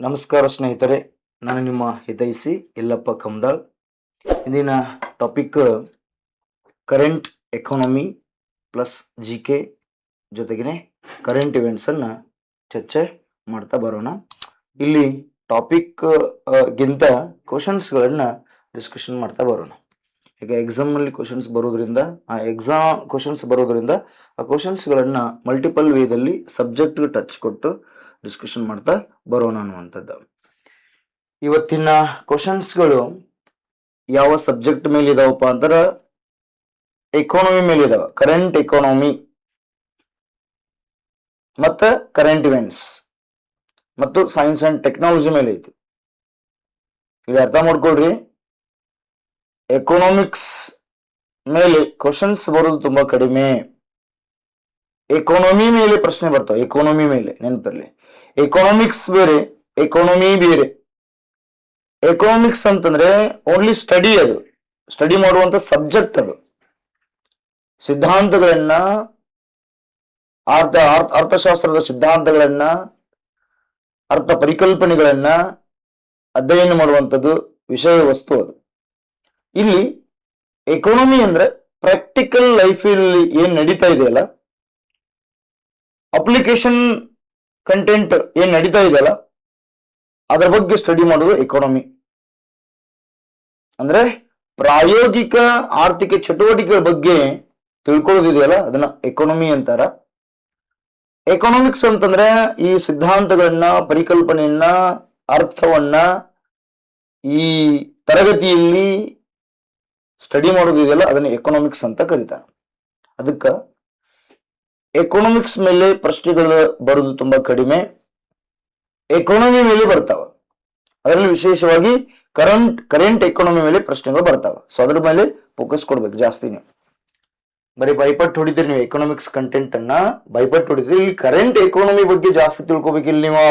ನಮಸ್ಕಾರ ಸ್ನೇಹಿತರೆ, ನಾನು ನಿಮ್ಮ ಹಿತೈಷಿ ಯಲ್ಲಪ್ಪ ಕಮ್ದಾಳ್. ಇಂದಿನ topic current economy plus G K ಜೊತೆಗೆ ಕರೆಂಟ್ ಇವೆಂಟ್ಸನ್ನು ಚರ್ಚೆ ಮಾಡ್ತಾ ಬರೋಣ. ಇಲ್ಲಿ ಟಾಪಿಕ್ ಗಿಂತ ಕ್ವಶನ್ಸ್ಗಳನ್ನು ಡಿಸ್ಕಷನ್ ಮಾಡ್ತಾ ಬರೋಣ. ಈಗ ಎಕ್ಸಾಮ್ನಲ್ಲಿ ಕ್ವಶನ್ಸ್ ಬರೋದ್ರಿಂದ ಆ ಕ್ವಶನ್ಸ್ಗಳನ್ನು ಮಲ್ಟಿಪಲ್ ವೇದಲ್ಲಿ ಸಬ್ಜೆಕ್ಟ್ಗೆ ಟಚ್ ಕೊಟ್ಟು ಡಿಸ್ಕಷನ್ ಮಾಡ್ತಾ ಬರೋಣ ಅನ್ನುವಂಥದ್ದು. ಇವತ್ತಿನ ಕ್ವಶನ್ಸ್ಗಳು ಯಾವ ಸಬ್ಜೆಕ್ಟ್ ಮೇಲೆ ಇದಾವಪ್ಪ ಅಂದ್ರೆ ಎಕಾನಮಿ ಮೇಲೆ ಇದಾವ. ಕರೆಂಟ್ ಎಕಾನಮಿ ಮತ್ತು ಕರೆಂಟ್ ಇವೆಂಟ್ಸ್ ಮತ್ತು ಸೈನ್ಸ್ ಅಂಡ್ ಟೆಕ್ನಾಲಜಿ ಮೇಲೆ ಐತಿ. ಇಲ್ಲಿ ಅರ್ಥ ಮಾಡ್ಕೊಳ್ರಿ, ಎಕನಾಮಿಕ್ಸ್ ಮೇಲೆ ಕ್ವಶನ್ಸ್ ಬರೋದು ತುಂಬಾ ಕಡಿಮೆ. ಎಕಾನಮಿ ಮೇಲೆ ಪ್ರಶ್ನೆ ಬರ್ತಾವೆ. ಎಕಾನಮಿ ಮೇಲೆ ನೆನಪಿರಲಿ, ಎಕನಾಮಿಕ್ಸ್ ಬೇರೆ, ಎಕಾನಮಿ ಬೇರೆ. ಎಕನಾಮಿಕ್ಸ್ ಅಂತಂದ್ರೆ ಓನ್ಲಿ ಸ್ಟಡಿ, ಅದು ಸ್ಟಡಿ ಮಾಡುವಂತ ಸಬ್ಜೆಕ್ಟ್. ಅದು ಸಿದ್ಧಾಂತಗಳನ್ನ, ಅರ್ಥಶಾಸ್ತ್ರದ ಸಿದ್ಧಾಂತಗಳನ್ನ, ಅರ್ಥ ಪರಿಕಲ್ಪನೆಗಳನ್ನ ಅಧ್ಯಯನ ಮಾಡುವಂಥದ್ದು ವಿಷಯ ವಸ್ತು. ಅದು ಇಲ್ಲಿ ಎಕಾನಮಿ ಅಂದ್ರೆ ಪ್ರಾಕ್ಟಿಕಲ್ ಲೈಫಲ್ಲಿ ಏನ್ ನಡೀತಾ ಇದೆಯಲ್ಲ, ಅಪ್ಲಿಕೇಶನ್ ಕಂಟೆಂಟ್ ಏನ್ ನಡೀತಾ ಇದೆಯಲ್ಲ ಅದರ ಬಗ್ಗೆ ಸ್ಟಡಿ ಮಾಡೋದು ಎಕಾನಮಿ. ಅಂದ್ರೆ ಪ್ರಾಯೋಗಿಕ ಆರ್ಥಿಕ ಚಟುವಟಿಕೆಗಳ ಬಗ್ಗೆ ತಿಳ್ಕೊಳ್ಳೋದಿದೆಯಲ್ಲ ಅದನ್ನ ಎಕಾನಮಿ ಅಂತಾರ. ಎಕನಾಮಿಕ್ಸ್ ಅಂತಂದ್ರೆ ಈ ಸಿದ್ಧಾಂತಗಳನ್ನ, ಪರಿಕಲ್ಪನೆಯನ್ನ, ಅರ್ಥವನ್ನ ಈ ತರಗತಿಯಲ್ಲಿ ಸ್ಟಡಿ ಮಾಡೋದಿದೆಯಲ್ಲ ಅದನ್ನ ಎಕನಾಮಿಕ್ಸ್ ಅಂತ ಕರೀತಾರೆ. ಅದಕ್ಕ ಎಕನಾಮಿಕ್ಸ್ ಮೇಲೆ ಪ್ರಶ್ನೆಗಳು ಬರೋದು ತುಂಬಾ ಕಡಿಮೆ. ಎಕಾನಮಿ ಮೇಲೆ ಬರ್ತಾವ. ಅದರಲ್ಲಿ ವಿಶೇಷವಾಗಿ ಕರೆಂಟ್ ಎಕಾನಮಿ ಮೇಲೆ ಪ್ರಶ್ನೆಗಳು ಬರ್ತಾವ. ಸೊ ಅದ್ರ ಮೇಲೆ ಫೋಕಸ್ ಕೊಡ್ಬೇಕು ಜಾಸ್ತಿ. ನೀವು ಬರೀ ಬೈಪಟ್ ಹೊಡಿತೀರಿ, ನೀವು ಎಕನಾಮಿಕ್ಸ್ ಕಂಟೆಂಟ್ ಅನ್ನ ಬೈಪಟ್ ಹೊಡಿತೀರಿ. ಇಲ್ಲಿ ಕರೆಂಟ್ ಎಕಾನಮಿ ಬಗ್ಗೆ ಜಾಸ್ತಿ ತಿಳ್ಕೊಬೇಕಿಲ್ಲ ನೀವು.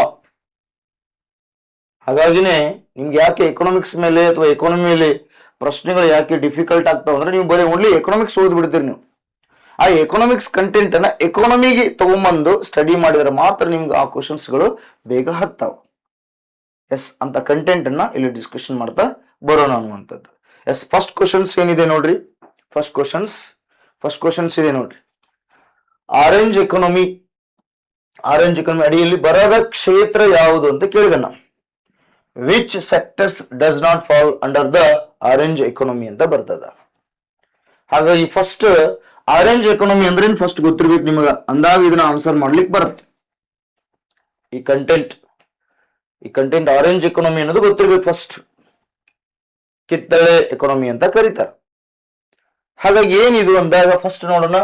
ಹಾಗಾಗಿನೇ ನಿಮ್ಗೆ ಯಾಕೆ ಎಕನಾಮಿಕ್ಸ್ ಮೇಲೆ ಅಥವಾ ಎಕಾನಮಿ ಮೇಲೆ ಪ್ರಶ್ನೆಗಳು ಯಾಕೆ ಡಿಫಿಕಲ್ಟ್ ಆಗ್ತಾವ ಅಂದ್ರೆ ನೀವು ಬರೀ ಓನ್ಲಿ ಎಕನಾಮಿಕ್ಸ್ ಓದ್ ಬಿಡ್ತೀರಿ. ನೀವು ಆ ಎಕನಾಮಿಕ್ಸ್ ಕಂಟೆಂಟ್ ಅನ್ನ ಎಕಾನಮಿಗೆ ತಗೊಂಬಂದು ಸ್ಟಡಿ ಮಾಡಿದ್ರೆ ಮಾತ್ರ ನಿಮ್ಗೆ ಆ ಕ್ವಶನ್ಸ್ಗಳು ಬೇಗ ಹತ್ತಾವ. ಎಸ್, ಅಂತ ಕಂಟೆಂಟ್ ಅನ್ನ ಇಲ್ಲಿ ಡಿಸ್ಕಷನ್ ಮಾಡ್ತಾ ಬರೋಣ ಅನ್ನುವಂಥದ್ದು. ಎಸ್, ಫಸ್ಟ್ ಕ್ವಶನ್ಸ್ ಏನಿದೆ ನೋಡ್ರಿ. ಫಸ್ಟ್ ಕ್ವಶನ್ಸ್ ಇದೆ ನೋಡ್ರಿ. ಆರೆಂಜ್ ಎಕಾನಮಿ ಅಡಿಯಲ್ಲಿ ಬರದ ಕ್ಷೇತ್ರ ಯಾವುದು ಅಂತ ಕೇಳಿದ ನಾವು. Which sectors does not fall under the orange economy ಅಂತ ಬರ್ತದ. ಹಾಗಾಗಿ ಫಸ್ಟ್ ಆರೆಂಜ್ ಎಕಾನಮಿ ಅಂದ್ರೆ ಫಸ್ಟ್ ಗೊತ್ತಿರ್ಬೇಕು ನಿಮಗ. ಅಂದಾಗ ಇದನ್ನ ಆನ್ಸರ್ ಮಾಡ್ಲಿಕ್ಕೆ ಬರುತ್ತೆ. ಈ ಕಂಟೆಂಟ್ ಆರೆಂಜ್ ಎಕಾನಮಿ ಅನ್ನೋದು ಗೊತ್ತಿರ್ಬೇಕು. ಫಸ್ಟ್ ಕಿತ್ತಳೆ ಎಕಾನಮಿ ಅಂತ ಕರೀತಾರೆ. ಹಾಗಾಗಿ ಏನಿದು ಅಂದಾಗ ಫಸ್ಟ್ ನೋಡೋಣ.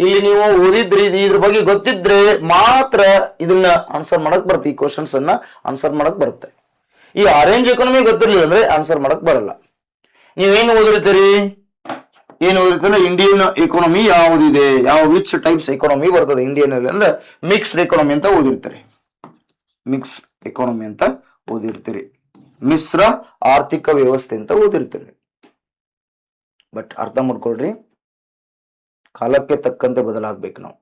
ಇಲ್ಲಿ ನೀವು ಓದಿದ್ರಿ, ಇದ್ರ ಬಗ್ಗೆ ಗೊತ್ತಿದ್ರೆ ಮಾತ್ರ ಇದನ್ನ ಆನ್ಸರ್ ಮಾಡಕ್ ಬರುತ್ತೆ. ಈ ಕ್ವಶನ್ಸ್ ಅನ್ನ ಆನ್ಸರ್ ಮಾಡಕ್ ಬರುತ್ತೆ. ಈ ಆರೆಂಜ್ ಎಕಾನಮಿ ಗೊತ್ತಿರ್ಲಿಲ್ಲ ಅಂದ್ರೆ ಆನ್ಸರ್ ಮಾಡಕ್ ಬರಲ್ಲ. ನೀವೇನು ಓದಿರ್ತೀರಿ ಇಂಡಿಯನ್ ಎಕಾನಮಿ ಯಾವುದಿದೆ, ವಿಚ್ ಟೈಪ್ಸ್ ಎಕಾನಮಿ ಬರ್ತದೆ ಇಂಡಿಯನ್ ಅಲ್ಲಿ ಅಂದ್ರೆ ಮಿಕ್ಸ್ಡ್ ಎಕಾನಮಿ ಅಂತ ಓದಿರ್ತೀರಿ. ಮಿಶ್ರ ಆರ್ಥಿಕ ವ್ಯವಸ್ಥೆ ಅಂತ ಓದಿರ್ತೀರಿ. ಬಟ್ ಅರ್ಥ ಮಾಡ್ಕೊಳ್ರಿ, ಕಾಲಕ್ಕೆ ತಕ್ಕಂತೆ ಬದಲಾಗ್ಬೇಕು ನಾವು.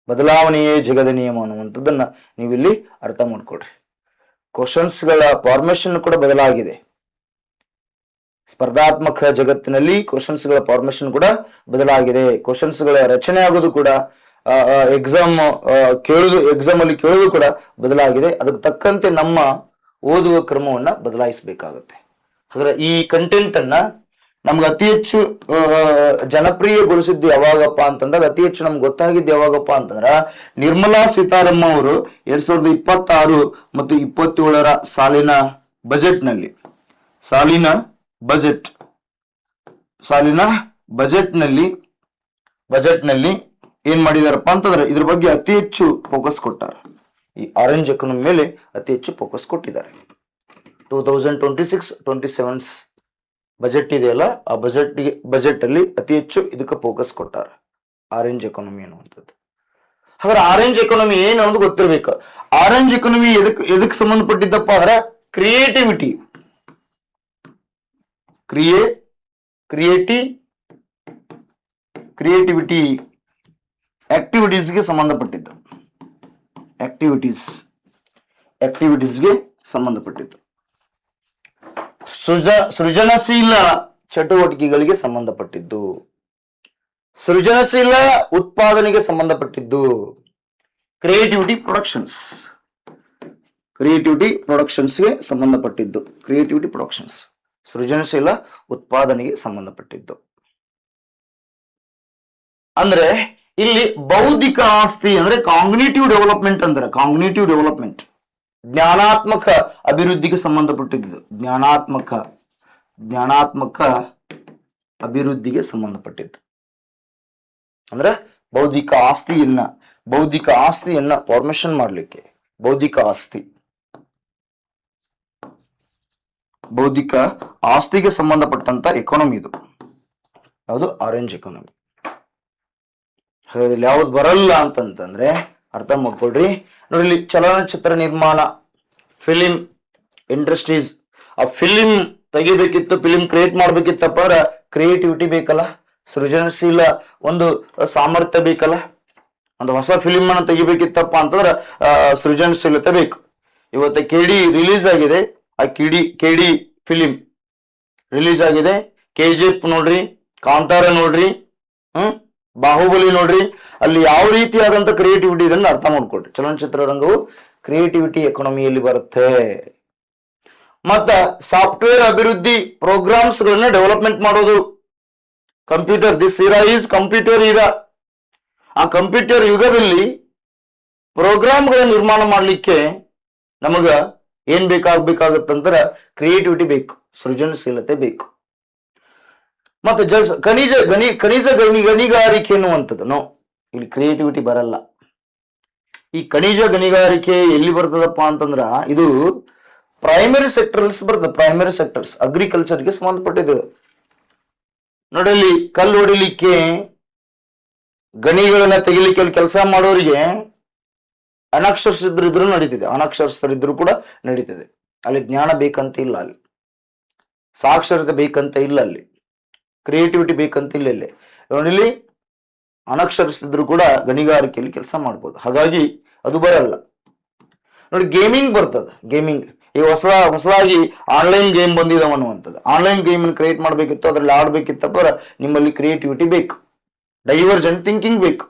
ಬದಲಾವಣೆಯೇ ಜಗದ ನಿಯಮ ಅನ್ನುವಂಥದ್ದನ್ನ ನೀವಿಲ್ಲಿ ಅರ್ಥ ಮಾಡ್ಕೊಳ್ರಿ. ಕ್ವಶನ್ಸ್ಗಳ ಫಾರ್ಮೇಶನ್ ಕೂಡ ಬದಲಾಗಿದೆ. ಸ್ಪರ್ಧಾತ್ಮಕ ಜಗತ್ತಿನಲ್ಲಿ ಕ್ವಶನ್ಸ್ಗಳ ಫಾರ್ಮೇಶನ್ ಕೂಡ ಬದಲಾಗಿದೆ. ಕ್ವಶನ್ಸ್ಗಳ ರಚನೆ ಆಗೋದು ಕೂಡ ಎಕ್ಸಾಮ್ ಅಲ್ಲಿ ಕೇಳೋದು ಕೂಡ ಬದಲಾಗಿದೆ. ಅದಕ್ಕೆ ತಕ್ಕಂತೆ ನಮ್ಮ ಓದುವ ಕ್ರಮವನ್ನ ಬದಲಾಯಿಸಬೇಕಾಗುತ್ತೆ. ಹಾಗಾದ್ರೆ ಈ ಕಂಟೆಂಟ್ ಅನ್ನ ನಮ್ಗೆ ಅತಿ ಹೆಚ್ಚು ಜನಪ್ರಿಯಗೊಳಿಸಿದ್ದು ಯಾವಾಗಪ್ಪ ಅಂತಂದಾಗ, ಅತಿ ಹೆಚ್ಚು ನಮ್ಗೆ ಗೊತ್ತಾಗಿದ್ದು ಯಾವಾಗಪ್ಪ ಅಂತಂದ್ರ ನಿರ್ಮಲಾ ಸೀತಾರಾಮನ್ ಅವರು 2026 ಮತ್ತು 27 ಸಾಲಿನ ಬಜೆಟ್ ನಲ್ಲಿ ಏನ್ ಮಾಡಿದಾರಪ್ಪ ಅಂತಂದ್ರೆ ಇದ್ರ ಬಗ್ಗೆ ಅತಿ ಹೆಚ್ಚು ಫೋಕಸ್ ಕೊಟ್ಟಾರ. ಈ ಆರೆಂಜ್ ಎಕಾನಮಿ ಮೇಲೆ ಅತಿ ಹೆಚ್ಚು ಫೋಕಸ್ ಕೊಟ್ಟಿದ್ದಾರೆ. 2026-27 ಬಜೆಟ್ ಇದೆಯಲ್ಲ, ಆ ಬಜೆಟ್ ಅಲ್ಲಿ ಅತಿ ಹೆಚ್ಚು ಇದಕ್ಕೆ ಫೋಕಸ್ ಕೊಟ್ಟಾರ, ಆರೆಂಜ್ ಎಕಾನಮಿ ಅನ್ನುವಂಥದ್ದು. ಹಾಗಾದ್ರೆ ಆರೆಂಜ್ ಎಕಾನಮಿ ಏನು ಅನ್ನೋದು ಗೊತ್ತಿರ್ಬೇಕು. ಆರೆಂಜ್ ಎಕಾನಮಿ ಎದಕ್ಕೆ ಸಂಬಂಧಪಟ್ಟಿದ್ದಪ್ಪ ಅಂದ್ರೆ ಕ್ರಿಯೇಟಿವಿಟಿ ಆಕ್ಟಿವಿಟೀಸ್ಗೆ ಸಂಬಂಧಪಟ್ಟಿದ್ದು. ಆಕ್ಟಿವಿಟೀಸ್ಗೆ ಸಂಬಂಧಪಟ್ಟಿದ್ದು. ಸೃಜನಶೀಲ ಚಟುವಟಿಕೆಗಳಿಗೆ ಸಂಬಂಧಪಟ್ಟಿದ್ದು, ಸೃಜನಶೀಲ ಉತ್ಪಾದನೆಗೆ ಸಂಬಂಧಪಟ್ಟಿದ್ದು, ಕ್ರಿಯೇಟಿವಿಟಿ ಪ್ರೊಡಕ್ಷನ್ಸ್ಗೆ ಸಂಬಂಧಪಟ್ಟಿದ್ದು, ಕ್ರಿಯೇಟಿವಿಟಿ ಪ್ರೊಡಕ್ಷನ್ಸ್ ಸೃಜನಶೀಲ ಉತ್ಪಾದನೆಗೆ ಸಂಬಂಧಪಟ್ಟಿದ್ದು. ಅಂದ್ರೆ ಇಲ್ಲಿ ಬೌದ್ಧಿಕ ಆಸ್ತಿ ಅಂದ್ರೆ ಕಾಗ್ನಿಟಿವ್ ಡೆವಲಪ್ಮೆಂಟ್ ಅಂದ್ರೆ ಕಾಗ್ನಿಟಿವ್ ಡೆವಲಪ್ಮೆಂಟ್ ಜ್ಞಾನಾತ್ಮಕ ಅಭಿವೃದ್ಧಿಗೆ ಸಂಬಂಧಪಟ್ಟಿದ್ದು, ಜ್ಞಾನಾತ್ಮಕ ಅಭಿವೃದ್ಧಿಗೆ ಸಂಬಂಧಪಟ್ಟಿದ್ದು. ಅಂದ್ರೆ ಬೌದ್ಧಿಕ ಆಸ್ತಿಯನ್ನ ಫಾರ್ಮೇಶನ್ ಮಾಡ್ಲಿಕ್ಕೆ ಬೌದ್ಧಿಕ ಆಸ್ತಿಗೆ ಸಂಬಂಧಪಟ್ಟಂತ ಎಕಾನಮಿ ಇದು. ಯಾವುದು? Orange economy. ಹಾಗಾದ್ರೆ ಯಾವ್ದು ಬರಲ್ಲ ಅಂತಂತಂದ್ರೆ ಅರ್ಥ ಮಾಡ್ಕೊಳ್ರಿ. ನೋಡಿ, ಇಲ್ಲಿ ಚಲನಚಿತ್ರ ನಿರ್ಮಾಣ, ಫಿಲಿಂ ಇಂಡಸ್ಟ್ರೀಸ್, ಆ ಫಿಲಿಂ ತೆಗಿಬೇಕಿತ್ತು, ಫಿಲಿಂ ಕ್ರಿಯೇಟ್ ಮಾಡ್ಬೇಕಿತ್ತಪ್ಪ ಅಂದ್ರೆ ಕ್ರಿಯೇಟಿವಿಟಿ ಬೇಕಲ್ಲ, ಸೃಜನಶೀಲ ಒಂದು ಸಾಮರ್ಥ್ಯ ಬೇಕಲ್ಲ. ಒಂದು ಹೊಸ ಫಿಲಿಂ ಅನ್ನು ತೆಗಿಬೇಕಿತ್ತಪ್ಪ ಅಂತಂದ್ರೆ ಸೃಜನಶೀಲತೆ ಬೇಕು. ಇವತ್ತು ಕೆಡಿ ರಿಲೀಸ್ ಆಗಿದೆ, ಆ ಕೆಡಿ ಫಿಲಿಂ ರಿಲೀಸ್ ಆಗಿದೆ. KGF ನೋಡ್ರಿ, ಕಾಂತಾರ ನೋಡ್ರಿ, ಬಾಹುಬಲಿ ನೋಡ್ರಿ, ಅಲ್ಲಿ ಯಾವ ರೀತಿಯಾದಂತ ಕ್ರಿಯೇಟಿವಿಟಿ ಇದನ್ನ ಅರ್ಥ ಮಾಡ್ಕೊಳ್ರಿ. ಚಲನಚಿತ್ರ ರಂಗವು ಕ್ರಿಯೇಟಿವಿಟಿ ಎಕಾನಮಿಯಲ್ಲಿ ಬರುತ್ತೆ. ಮತ್ತ ಸಾಫ್ಟ್ವೇರ್ ಅಭಿವೃದ್ಧಿ, ಪ್ರೋಗ್ರಾಮ್ಸ್ ಗಳನ್ನ ಡೆವಲಪ್ಮೆಂಟ್ ಮಾಡೋದು. ಕಂಪ್ಯೂಟರ್, ದಿಸ್ ಇರಾ ಈಸ್ ಕಂಪ್ಯೂಟರ್ ಇರಾ. ಆ ಕಂಪ್ಯೂಟರ್ ಯುಗದಲ್ಲಿ ಪ್ರೋಗ್ರಾಮ್ಗಳ ನಿರ್ಮಾಣ ಮಾಡ್ಲಿಕ್ಕೆ ನಮಗ ಏನ್ ಬೇಕಾಗತ್ತಂದ್ರ ಕ್ರಿಯೇಟಿವಿಟಿ ಬೇಕು, ಸೃಜನಶೀಲತೆ ಬೇಕು. ಮತ್ತೆ ಖನಿಜ ಗಣಿಗಾರಿಕೆ ಎನ್ನುವಂಥದ್ದು ಇಲ್ಲಿ ಕ್ರಿಯೇಟಿವಿಟಿ ಬರಲ್ಲ. ಈ ಖನಿಜ ಗಣಿಗಾರಿಕೆ ಎಲ್ಲಿ ಬರ್ತದಪ್ಪ ಅಂತಂದ್ರ ಇದು ಪ್ರೈಮರಿ ಸೆಕ್ಟರ್ಸ್ ಬರ್ತದೆ. ಪ್ರೈಮರಿ ಸೆಕ್ಟರ್ಸ್ ಅಗ್ರಿಕಲ್ಚರ್ಗೆ ಸಂಬಂಧಪಟ್ಟಿದ್ದು. ನೋಡಲಿ, ಕಲ್ಲು ಹೊಡಿಲಿಕ್ಕೆ, ಗಣಿಗಳನ್ನ ತೆಗಿಲಿಕ್ಕೆ ಕೆಲಸ ಮಾಡೋರಿಗೆ ಅನಕ್ಷರಸ್ಥರಿದ್ರು ನಡೀತಿದೆ, ಅನಕ್ಷರಸ್ಥರಿದ್ರು ಕೂಡ ನಡೀತಿದೆ. ಅಲ್ಲಿ ಜ್ಞಾನ ಬೇಕಂತ ಇಲ್ಲ, ಅಲ್ಲಿ ಸಾಕ್ಷರತೆ ಬೇಕಂತ ಇಲ್ಲ, ಅಲ್ಲಿ ಕ್ರಿಯೇಟಿವಿಟಿ ಬೇಕಂತ ಇಲ್ಲ. ಇಲ್ಲಿ ನೋಡಿ, ಅನಕ್ಷರಸ್ಥಿದ್ರು ಕೂಡ ಗಣಿಗಾರಿಕೆಯಲ್ಲಿ ಕೆಲಸ ಮಾಡ್ಬೋದು. ಹಾಗಾಗಿ ಅದು ಬರಲ್ಲ. ನೋಡಿ, ಗೇಮಿಂಗ್ ಬರ್ತದೆ. ಗೇಮಿಂಗ್ ಈಗ ಹೊಸದಾಗಿ ಆನ್ಲೈನ್ ಗೇಮ್ ಬಂದಿದಾವ ಅನ್ನುವಂಥದ್ದು. ಆನ್ಲೈನ್ ಗೇಮ್ ಕ್ರಿಯೇಟ್ ಮಾಡ್ಬೇಕಿತ್ತು, ಅದ್ರಲ್ಲಿ ಆಡ್ಬೇಕಿತ್ತಪ್ಪ ನಿಮ್ಮಲ್ಲಿ ಕ್ರಿಯೇಟಿವಿಟಿ ಬೇಕು, ಡೈವರ್ಜೆಂಟ್ ಥಿಂಕಿಂಗ್ ಬೇಕು.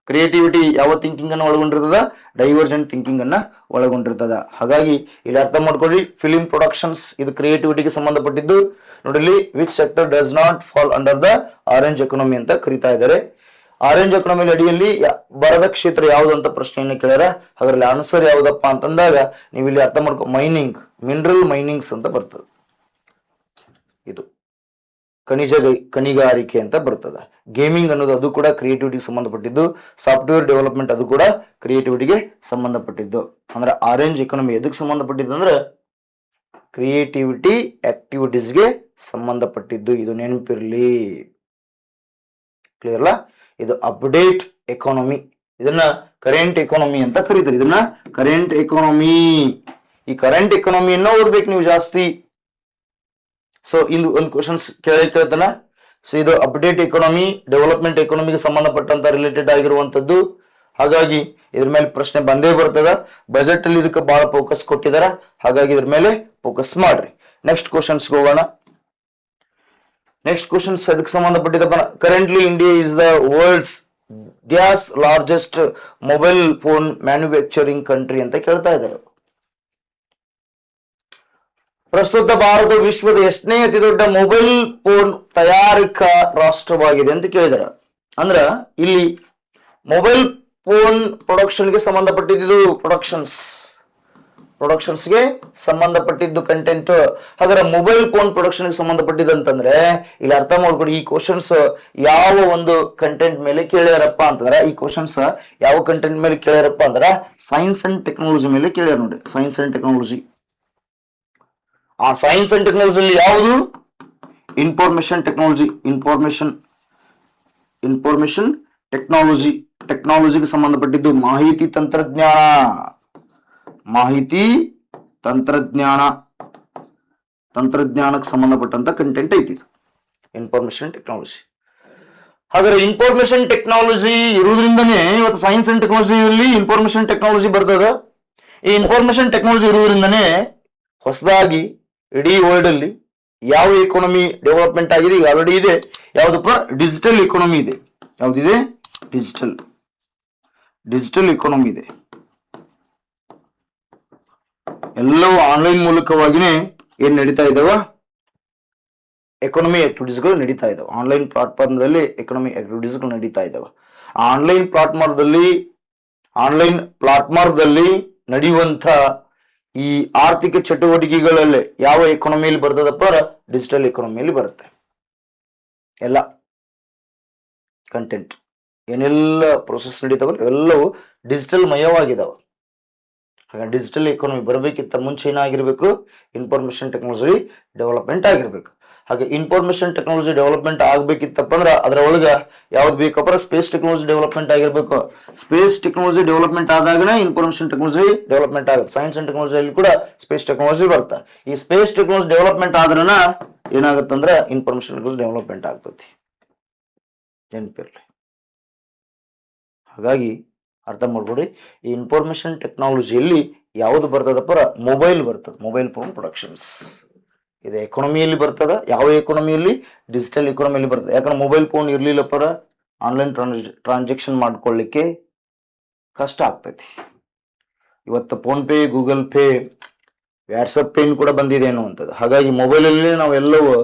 ಕ್ರಿಯೇಟಿವಿಟಿ ಯಾವ ಥಿಂಕಿಂಗ್ ಅನ್ನು ಒಳಗೊಂಡಿರ್ತದ? ಡೈವರ್ಜೆಂಟ್ ಥಿಂಕಿಂಗ್ ಅನ್ನ ಒಳಗೊಂಡಿರ್ತದ. ಹಾಗಾಗಿ ಇಲ್ಲಿ ಅರ್ಥ ಮಾಡ್ಕೊಳ್ಳಿ, ಫಿಲಿಂ ಪ್ರೊಡಕ್ಷನ್ಸ್ ಇದು ಕ್ರಿಯೇಟಿವಿಟಿಗೆ ಸಂಬಂಧಪಟ್ಟಿದ್ದು. ನೋಡಿಲಿ, which sector does not fall under the orange economy ಅಂತ ಕರೀತಾ ಇದ್ದಾರೆ. ಆರೆಂಜ್ ಎಕಾನಮಿ ಅಡಿಯಲ್ಲಿ ಬರದ ಕ್ಷೇತ್ರ ಯಾವ್ದು ಅಂತ ಪ್ರಶ್ನೆಯನ್ನು ಕೇಳ್ಯಾರ. ಅದರಲ್ಲಿ ಆನ್ಸರ್ ಯಾವ್ದಪ್ಪ ಅಂತಂದಾಗ ನೀವು ಇಲ್ಲಿ ಅರ್ಥ ಮಾಡ್ಕೊ, ಮೈನಿಂಗ್, ಮಿನರಲ್ ಮೈನಿಂಗ್ಸ್ ಅಂತ ಬರ್ತದೆ. ಇದು ಗಣಿಗಾರಿಕೆ ಅಂತ ಬರ್ತದೆ. ಗೇಮಿಂಗ್ ಅನ್ನೋದು ಅದು ಕೂಡ ಕ್ರಿಯೇಟಿವಿಟಿಗೆ ಸಂಬಂಧಪಟ್ಟಿದ್ದು. ಸಾಫ್ಟ್ವೇರ್ ಡೆವಲಪ್ಮೆಂಟ್ ಅದು ಕೂಡ ಕ್ರಿಯೇಟಿವಿಟಿಗೆ ಸಂಬಂಧಪಟ್ಟಿದ್ದು. ಅಂದ್ರೆ ಆರೆಂಜ್ ಎಕಾನಮಿ ಎದಕ್ಕೆ ಸಂಬಂಧಪಟ್ಟಿದ್ದು ಅಂದ್ರೆ ಕ್ರಿಯೇಟಿವಿಟಿ ಆಕ್ಟಿವಿಟೀಸ್ಗೆ ಸಂಬಂಧಪಟ್ಟಿದ್ದು. ಇದು ನೆನಪಿರ್ಲಿ, ಕ್ಲಿಯರ್ ಅಲ್ಲ? ಇದು ಅಪ್ಡೇಟ್ ಎಕಾನಮಿ, ಇದನ್ನ ಕರೆಂಟ್ ಎಕಾನಮಿ ಅಂತ ಕರೀತಾರೆ. ಇದನ್ನ ಕರೆಂಟ್ ಎಕಾನಮಿ. ಈ ಕರೆಂಟ್ ಎಕಾನಮಿಯನ್ನ ಓದ್ಬೇಕು ನೀವು ಜಾಸ್ತಿ. ಸೊ ಇಲ್ಲಿ ಒಂದು ಕ್ವಶನ್ಸ್ ಕೇಳ್ತಾನ. ಸೊ ಇದು ಅಪ್ಡೇಟ್ ಎಕಾನಮಿ, ಡೆವಲಪ್ಮೆಂಟ್ ಎಕಾನಮಿಗೆ ಸಂಬಂಧಪಟ್ಟಂತ ರಿಲೇಟೆಡ್ ಆಗಿರುವಂತದ್ದು. ಹಾಗಾಗಿ ಇದ್ರ ಮೇಲೆ ಪ್ರಶ್ನೆ ಬಂದೇ ಬರ್ತದ. ಬಜೆಟ್ ಅಲ್ಲಿ ಇದಕ್ಕೆ ಬಹಳ ಫೋಕಸ್ ಕೊಟ್ಟಿದಾರ. ಹಾಗಾಗಿ ಇದ್ರ ಮೇಲೆ ಫೋಕಸ್ ಮಾಡ್ರಿ. ನೆಕ್ಸ್ಟ್ ಕ್ವಶನ್ಸ್ ಹೋಗೋಣ. ನೆಕ್ಸ್ಟ್ ಕ್ವಶನ್ಸ್ ಅದಕ್ಕೆ ಸಂಬಂಧಪಟ್ಟಿದಪ್ಪ. Currently India is the world's largest mobile phone manufacturing country ಅಂತ ಕೇಳ್ತಾ ಇದ್ದಾರೆ. ಪ್ರಸ್ತುತ ಭಾರತ ವಿಶ್ವದ ಎಷ್ಟನೇ ಅತಿ ದೊಡ್ಡ ಮೊಬೈಲ್ ಫೋನ್ ತಯಾರಿಕಾ ರಾಷ್ಟ್ರವಾಗಿದೆ ಅಂತ ಕೇಳಿದಾರೆ. ಅಂದ್ರ ಇಲ್ಲಿ ಮೊಬೈಲ್ ಫೋನ್ ಪ್ರೊಡಕ್ಷನ್ಗೆ ಸಂಬಂಧಪಟ್ಟಿದ್ದು, ಪ್ರೊಡಕ್ಷನ್ಸ್ಗೆ ಸಂಬಂಧಪಟ್ಟಿದ್ದು ಕಂಟೆಂಟ್. ಹಾಗಾದ್ರೆ ಮೊಬೈಲ್ ಫೋನ್ ಪ್ರೊಡಕ್ಷನ್ಗೆ ಸಂಬಂಧಪಟ್ಟಿದ್ದಂತಂದ್ರೆ ಇಲ್ಲಿ ಅರ್ಥ ಮಾಡ್ಕೊಡಿ, ಈ ಕ್ವಶನ್ಸ್ ಯಾವ ಒಂದು ಕಂಟೆಂಟ್ ಮೇಲೆ ಕೇಳ್ಯಾರಪ್ಪ ಅಂತಂದ್ರೆ, ಈ ಕ್ವಶನ್ಸ್ ಯಾವ ಕಂಟೆಂಟ್ ಮೇಲೆ ಕೇಳ್ಯಾರಪ್ಪ ಅಂದ್ರೆ ಸೈನ್ಸ್ ಅಂಡ್ ಟೆಕ್ನಾಲಜಿ ಮೇಲೆ ಕೇಳ್ಯಾರ ನೋಡಿ. Science and technology. ಆ ಸೈನ್ಸ್ ಅಂಡ್ ಟೆಕ್ನಾಲಜಿ ಯಾವುದು? ಇನ್ಫಾರ್ಮೇಶನ್ ಟೆಕ್ನಾಲಜಿಗೆ ಸಂಬಂಧಪಟ್ಟಿದ್ದು. ತಂತ್ರಜ್ಞಾನಕ್ಕೆ ಸಂಬಂಧಪಟ್ಟಂತ ಕಂಟೆಂಟ್ ಐತಿ. Information technology. ಹಾಗಾದ್ರೆ ಇನ್ಫಾರ್ಮೇಶನ್ ಟೆಕ್ನಾಲಜಿ ಇರುವುದರಿಂದನೇ ಇವತ್ತು ಸೈನ್ಸ್ ಅಂಡ್ ಟೆಕ್ನಾಲಜಿಯಲ್ಲಿ ಇನ್ಫಾರ್ಮೇಶನ್ ಟೆಕ್ನಾಲಜಿ ಬರ್ತದ. ಈ ಇನ್ಫಾರ್ಮೇಶನ್ ಟೆಕ್ನಾಲಜಿ ಇರುವುದರಿಂದನೇ ಹೊಸದಾಗಿ ಇಡೀ ವರ್ಲ್ಡ್ ಅಲ್ಲಿ ಯಾವ ಎಕಾನಮಿ ಡೆವಲಪ್ಮೆಂಟ್ ಆಗಿದೆ, ಈಗ ಆಲ್ರೆಡಿ ಇದೆ, ಯಾವ್ದಪ್ಪ, ಡಿಜಿಟಲ್ ಎಕಾನಮಿ ಇದೆ. ಯಾವ್ದಿದೆ? ಡಿಜಿಟಲ್ ಎಕಾನಮಿ ಇದೆ. ಎಲ್ಲವೂ ಆನ್ಲೈನ್ ಮೂಲಕವಾಗಿನೇ ಏನ್ ನಡೀತಾ ಇದಾವ, ಎಕಾನಮಿ ಆಕ್ಟಿವಿಟೀಸ್ಗಳು ನಡೀತಾ ಇದಾವೆ. ಆನ್ಲೈನ್ ಪ್ಲಾಟ್ಫಾರ್ಮ್ದಲ್ಲಿ ಎಕಾನಮಿ ಆಕ್ಟಿವಿಟೀಸ್ಗಳು ನಡೀತಾ ಇದಾವೆ. ಆನ್ಲೈನ್ ಪ್ಲಾಟ್ಫಾರ್ಮ್ದಲ್ಲಿ ನಡೆಯುವಂತ ಈ ಆರ್ಥಿಕ ಚಟುವಟಿಕೆಗಳಲ್ಲಿ ಯಾವ ಎಕಾನಮಿಯಲ್ಲಿ ಬರ್ತದಪ್ಪ, ಡಿಜಿಟಲ್ ಎಕಾನಮಿಯಲ್ಲಿ ಬರುತ್ತೆ. ಎಲ್ಲ ಕಂಟೆಂಟ್ ಏನೆಲ್ಲ ಪ್ರೊಸೆಸ್ ನಡೀತಾವಲ್ಲ ಎಲ್ಲವೂ ಡಿಜಿಟಲ್ ಮಯವಾಗಿದಾವ. ಹಾಗಾಗಿ ಡಿಜಿಟಲ್ ಎಕಾನಮಿ ಬರಬೇಕಿಂತ ಮುಂಚೆ ಏನಾಗಿರ್ಬೇಕು, ಇನ್ಫಾರ್ಮೇಶನ್ ಟೆಕ್ನಾಲಜಿ ಡೆವಲಪ್ಮೆಂಟ್ ಆಗಿರ್ಬೇಕು. ಹಾಗೆ ಇನ್ಫಾರ್ಮೇಶನ್ ಟೆಕ್ನಾಲಜಿ ಡೆವಲಪ್ಮೆಂಟ್ ಆಗ್ಬೇಕಿತ್ತಪ್ಪ ಅಂದ್ರ ಅದರ ಒಳಗ ಯಾವ್ದು ಬೇಕಪ್ಪ, ಸ್ಪೇಸ್ ಟೆಕ್ನಾಲಜಿ ಡೆವಲಪ್ಮೆಂಟ್ ಆಗಿರ್ಬೇಕು. ಸ್ಪೇಸ್ ಟೆಕ್ನಾಲಜಿ ಡೆವಲಪ್ಮೆಂಟ್ ಆದಾಗನೇ ಇನ್ಫಾರ್ಮೇಶನ್ ಟೆಕ್ನಾಲಜಿ ಡೆವಲಪ್ಮೆಂಟ್ ಆಗುತ್ತೆ. ಸೈನ್ಸ್ ಅಂಡ್ ಟೆಕ್ನಾಲಜಿಯಲ್ಲಿ ಕೂಡ ಸ್ಪೇಸ್ ಟೆಕ್ನಾಲಜಿ ಬರುತ್ತೆ. ಈ ಸ್ಪೇಸ್ ಟೆಕ್ನಾಲಜಿ ಡೆವಲಪ್ಮೆಂಟ್ ಆದ್ರನ ಏನಾಗುತ್ತಂದ್ರೆ ಇನ್ಫಾರ್ಮೇಶನ್ ಟೆಕ್ನಾಲಜಿ ಡೆವಲಪ್ಮೆಂಟ್ ಆಗ್ತತಿ. ನೆನಪಿರ್ಲಿ. ಹಾಗಾಗಿ ಅರ್ಥ ಮಾಡ್ಕೊಡಿ, ಈ ಇನ್ಫಾರ್ಮೇಶನ್ ಟೆಕ್ನಾಲಜಿಯಲ್ಲಿ ಯಾವ್ದು ಬರ್ತದಪ್ಪ, ಮೊಬೈಲ್ ಬರ್ತದೆ. ಮೊಬೈಲ್ ಫೋನ್ ಪ್ರೊಡಕ್ಷನ್ಸ್ ಇದು ಎಕಾನಮಿಯಲ್ಲಿ ಬರ್ತದ. ಯಾವ ಎಕಾನಮಿಯಲ್ಲಿ? ಡಿಜಿಟಲ್ ಎಕಾನಮಿಯಲ್ಲಿ ಬರ್ತದೆ. ಯಾಕಂದ್ರೆ ಮೊಬೈಲ್ ಫೋನ್ ಇರ್ಲಿಲ್ಲಪ್ಪರ ಆನ್ಲೈನ್ ಟ್ರಾನ್ಸಾಕ್ಷನ್ ಮಾಡ್ಕೊಳ್ಳಿಕ್ಕೆ ಕಷ್ಟ ಆಗ್ತೈತಿ. ಇವತ್ತು PhonePe, Google Pay, WhatsApp pay ಕೂಡ ಬಂದಿದೆ ಅನ್ನುವಂಥದ್ದು. ಹಾಗಾಗಿ ಮೊಬೈಲಲ್ಲಿ ನಾವೆಲ್ಲವೂ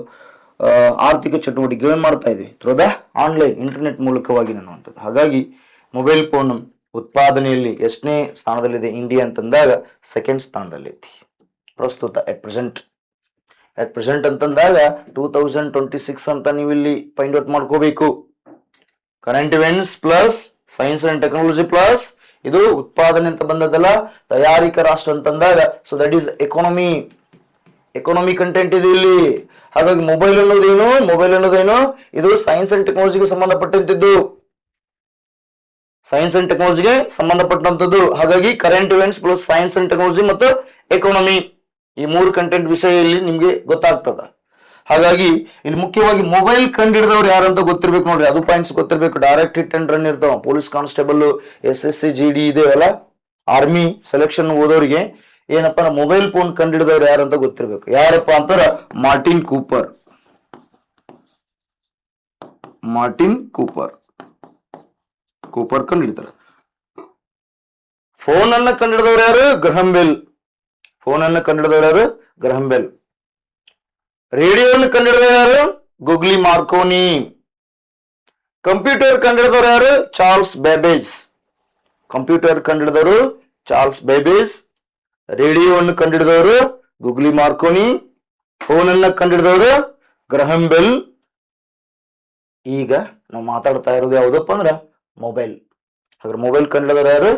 ಆರ್ಥಿಕ ಚಟುವಟಿಕೆಗಳು ಮಾಡ್ತಾ ಇದ್ವಿ ಥ್ರೂ ದ ಆನ್ಲೈನ್ ಇಂಟರ್ನೆಟ್ ಮೂಲಕವಾಗಿ ಅನ್ನುವಂಥದ್ದು. ಹಾಗಾಗಿ ಮೊಬೈಲ್ ಫೋನ್ ಉತ್ಪಾದನೆಯಲ್ಲಿ ಎಷ್ಟನೇ ಸ್ಥಾನದಲ್ಲಿದೆ ಇಂಡಿಯಾ ಅಂತಂದಾಗ ಸೆಕೆಂಡ್ ಸ್ಥಾನದಲ್ಲೈತಿ ಪ್ರಸ್ತುತ ಎಟ್ ಪ್ರೆಸೆಂಟ್ ಅಂತಂದಾಗ 2026 ಅಂತ ನೀವು ಇಲ್ಲಿ ಫೈಂಡ್ ಔಟ್ ಮಾಡ್ಕೋಬೇಕು. Current events plus science and technology plus ಇದು ಉತ್ಪಾದನೆ ಅಂತ ಬಂದದಲ್ಲ, ತಯಾರಿಕಾ ರಾಷ್ಟ್ರ ಅಂತಂದಾಗ so that is economy content ಇದೆ ಇಲ್ಲಿ. ಹಾಗಾಗಿ ಮೊಬೈಲ್ ಅನ್ನೋದೇನು ಇದು ಸೈನ್ಸ್ ಅಂಡ್ ಟೆಕ್ನಾಲಜಿಗೆ ಸಂಬಂಧಪಟ್ಟಂತಿದ್ದು, ಸೈನ್ಸ್ ಅಂಡ್ ಟೆಕ್ನಾಲಜಿಗೆ ಸಂಬಂಧಪಟ್ಟಂತದ್ದು. ಹಾಗಾಗಿ current events plus science and technology ಮತ್ತು ಎಕಾನಮಿ ಈ ಮೂರು ಕಂಟೆಂಟ್ ವಿಷಯ ಇಲ್ಲಿ ನಿಮ್ಗೆ ಗೊತ್ತಾಗ್ತದ. ಹಾಗಾಗಿ ಇಲ್ಲಿ ಮುಖ್ಯವಾಗಿ ಮೊಬೈಲ್ ಕಂಡಿಡಿದವ್ರು ಯಾರಂತ ಗೊತ್ತಿರ್ಬೇಕು ನೋಡ್ರಿ, ಅದು ಪಾಯಿಂಟ್ಸ್ ಗೊತ್ತಿರ್ಬೇಕು. ಡೈರೆಕ್ಟ್ ಹಿಟ್ ಅಂಡ್ ರನ್ ಇರ್ತಾವ, ಪೊಲೀಸ್ ಕಾನ್ಸ್ಟೇಬಲ್, SSC GD ಇದೆಯಲ್ಲ, ಆರ್ಮಿ ಸೆಲೆಕ್ಷನ್ ಓದೋರಿಗೆ ಏನಪ್ಪ ಮೊಬೈಲ್ ಫೋನ್ ಕಂಡಿಡಿದವ್ರು ಯಾರಂತ ಗೊತ್ತಿರ್ಬೇಕು. ಯಾರಪ್ಪ ಅಂತಾರ ಮಾರ್ಟಿನ್ ಕೂಪರ್ ಕಂಡಿಡ್ತಾರೆ. ಫೋನ್ ಅನ್ನ ಕಂಡಿಡಿದವ್ರು ಯಾರು? Graham bell. ರೇಡಿಯೋವನ್ನು ಕಂಡಿಡಿದವರು ಯಾರು? ಗುಗ್ಲಿ ಮಾರ್ಕೋನಿ. ಕಂಪ್ಯೂಟರ್ ಕಂಡಿಡಿದವರು ಯಾರು? ಚಾರ್ಲ್ಸ್ ಬೇಬೇಜ್. ರೇಡಿಯೋವನ್ನು ಕಂಡಿಡಿದವರು ಗುಗ್ಲಿ ಮಾರ್ಕೋನಿ. ಫೋನ್ ಅನ್ನ ಕಂಡಿಡಿದವರು ಗ್ರಹಂ ಬೆಲ್. ಈಗ ನಾವು ಮಾತಾಡ್ತಾ ಇರೋದು ಯಾವುದಪ್ಪ ಅಂದ್ರ ಮೊಬೈಲ್. ಹಾಗಾದ್ರೆ ಮೊಬೈಲ್ ಕಂಡಿಡಿದವರು ಯಾರು?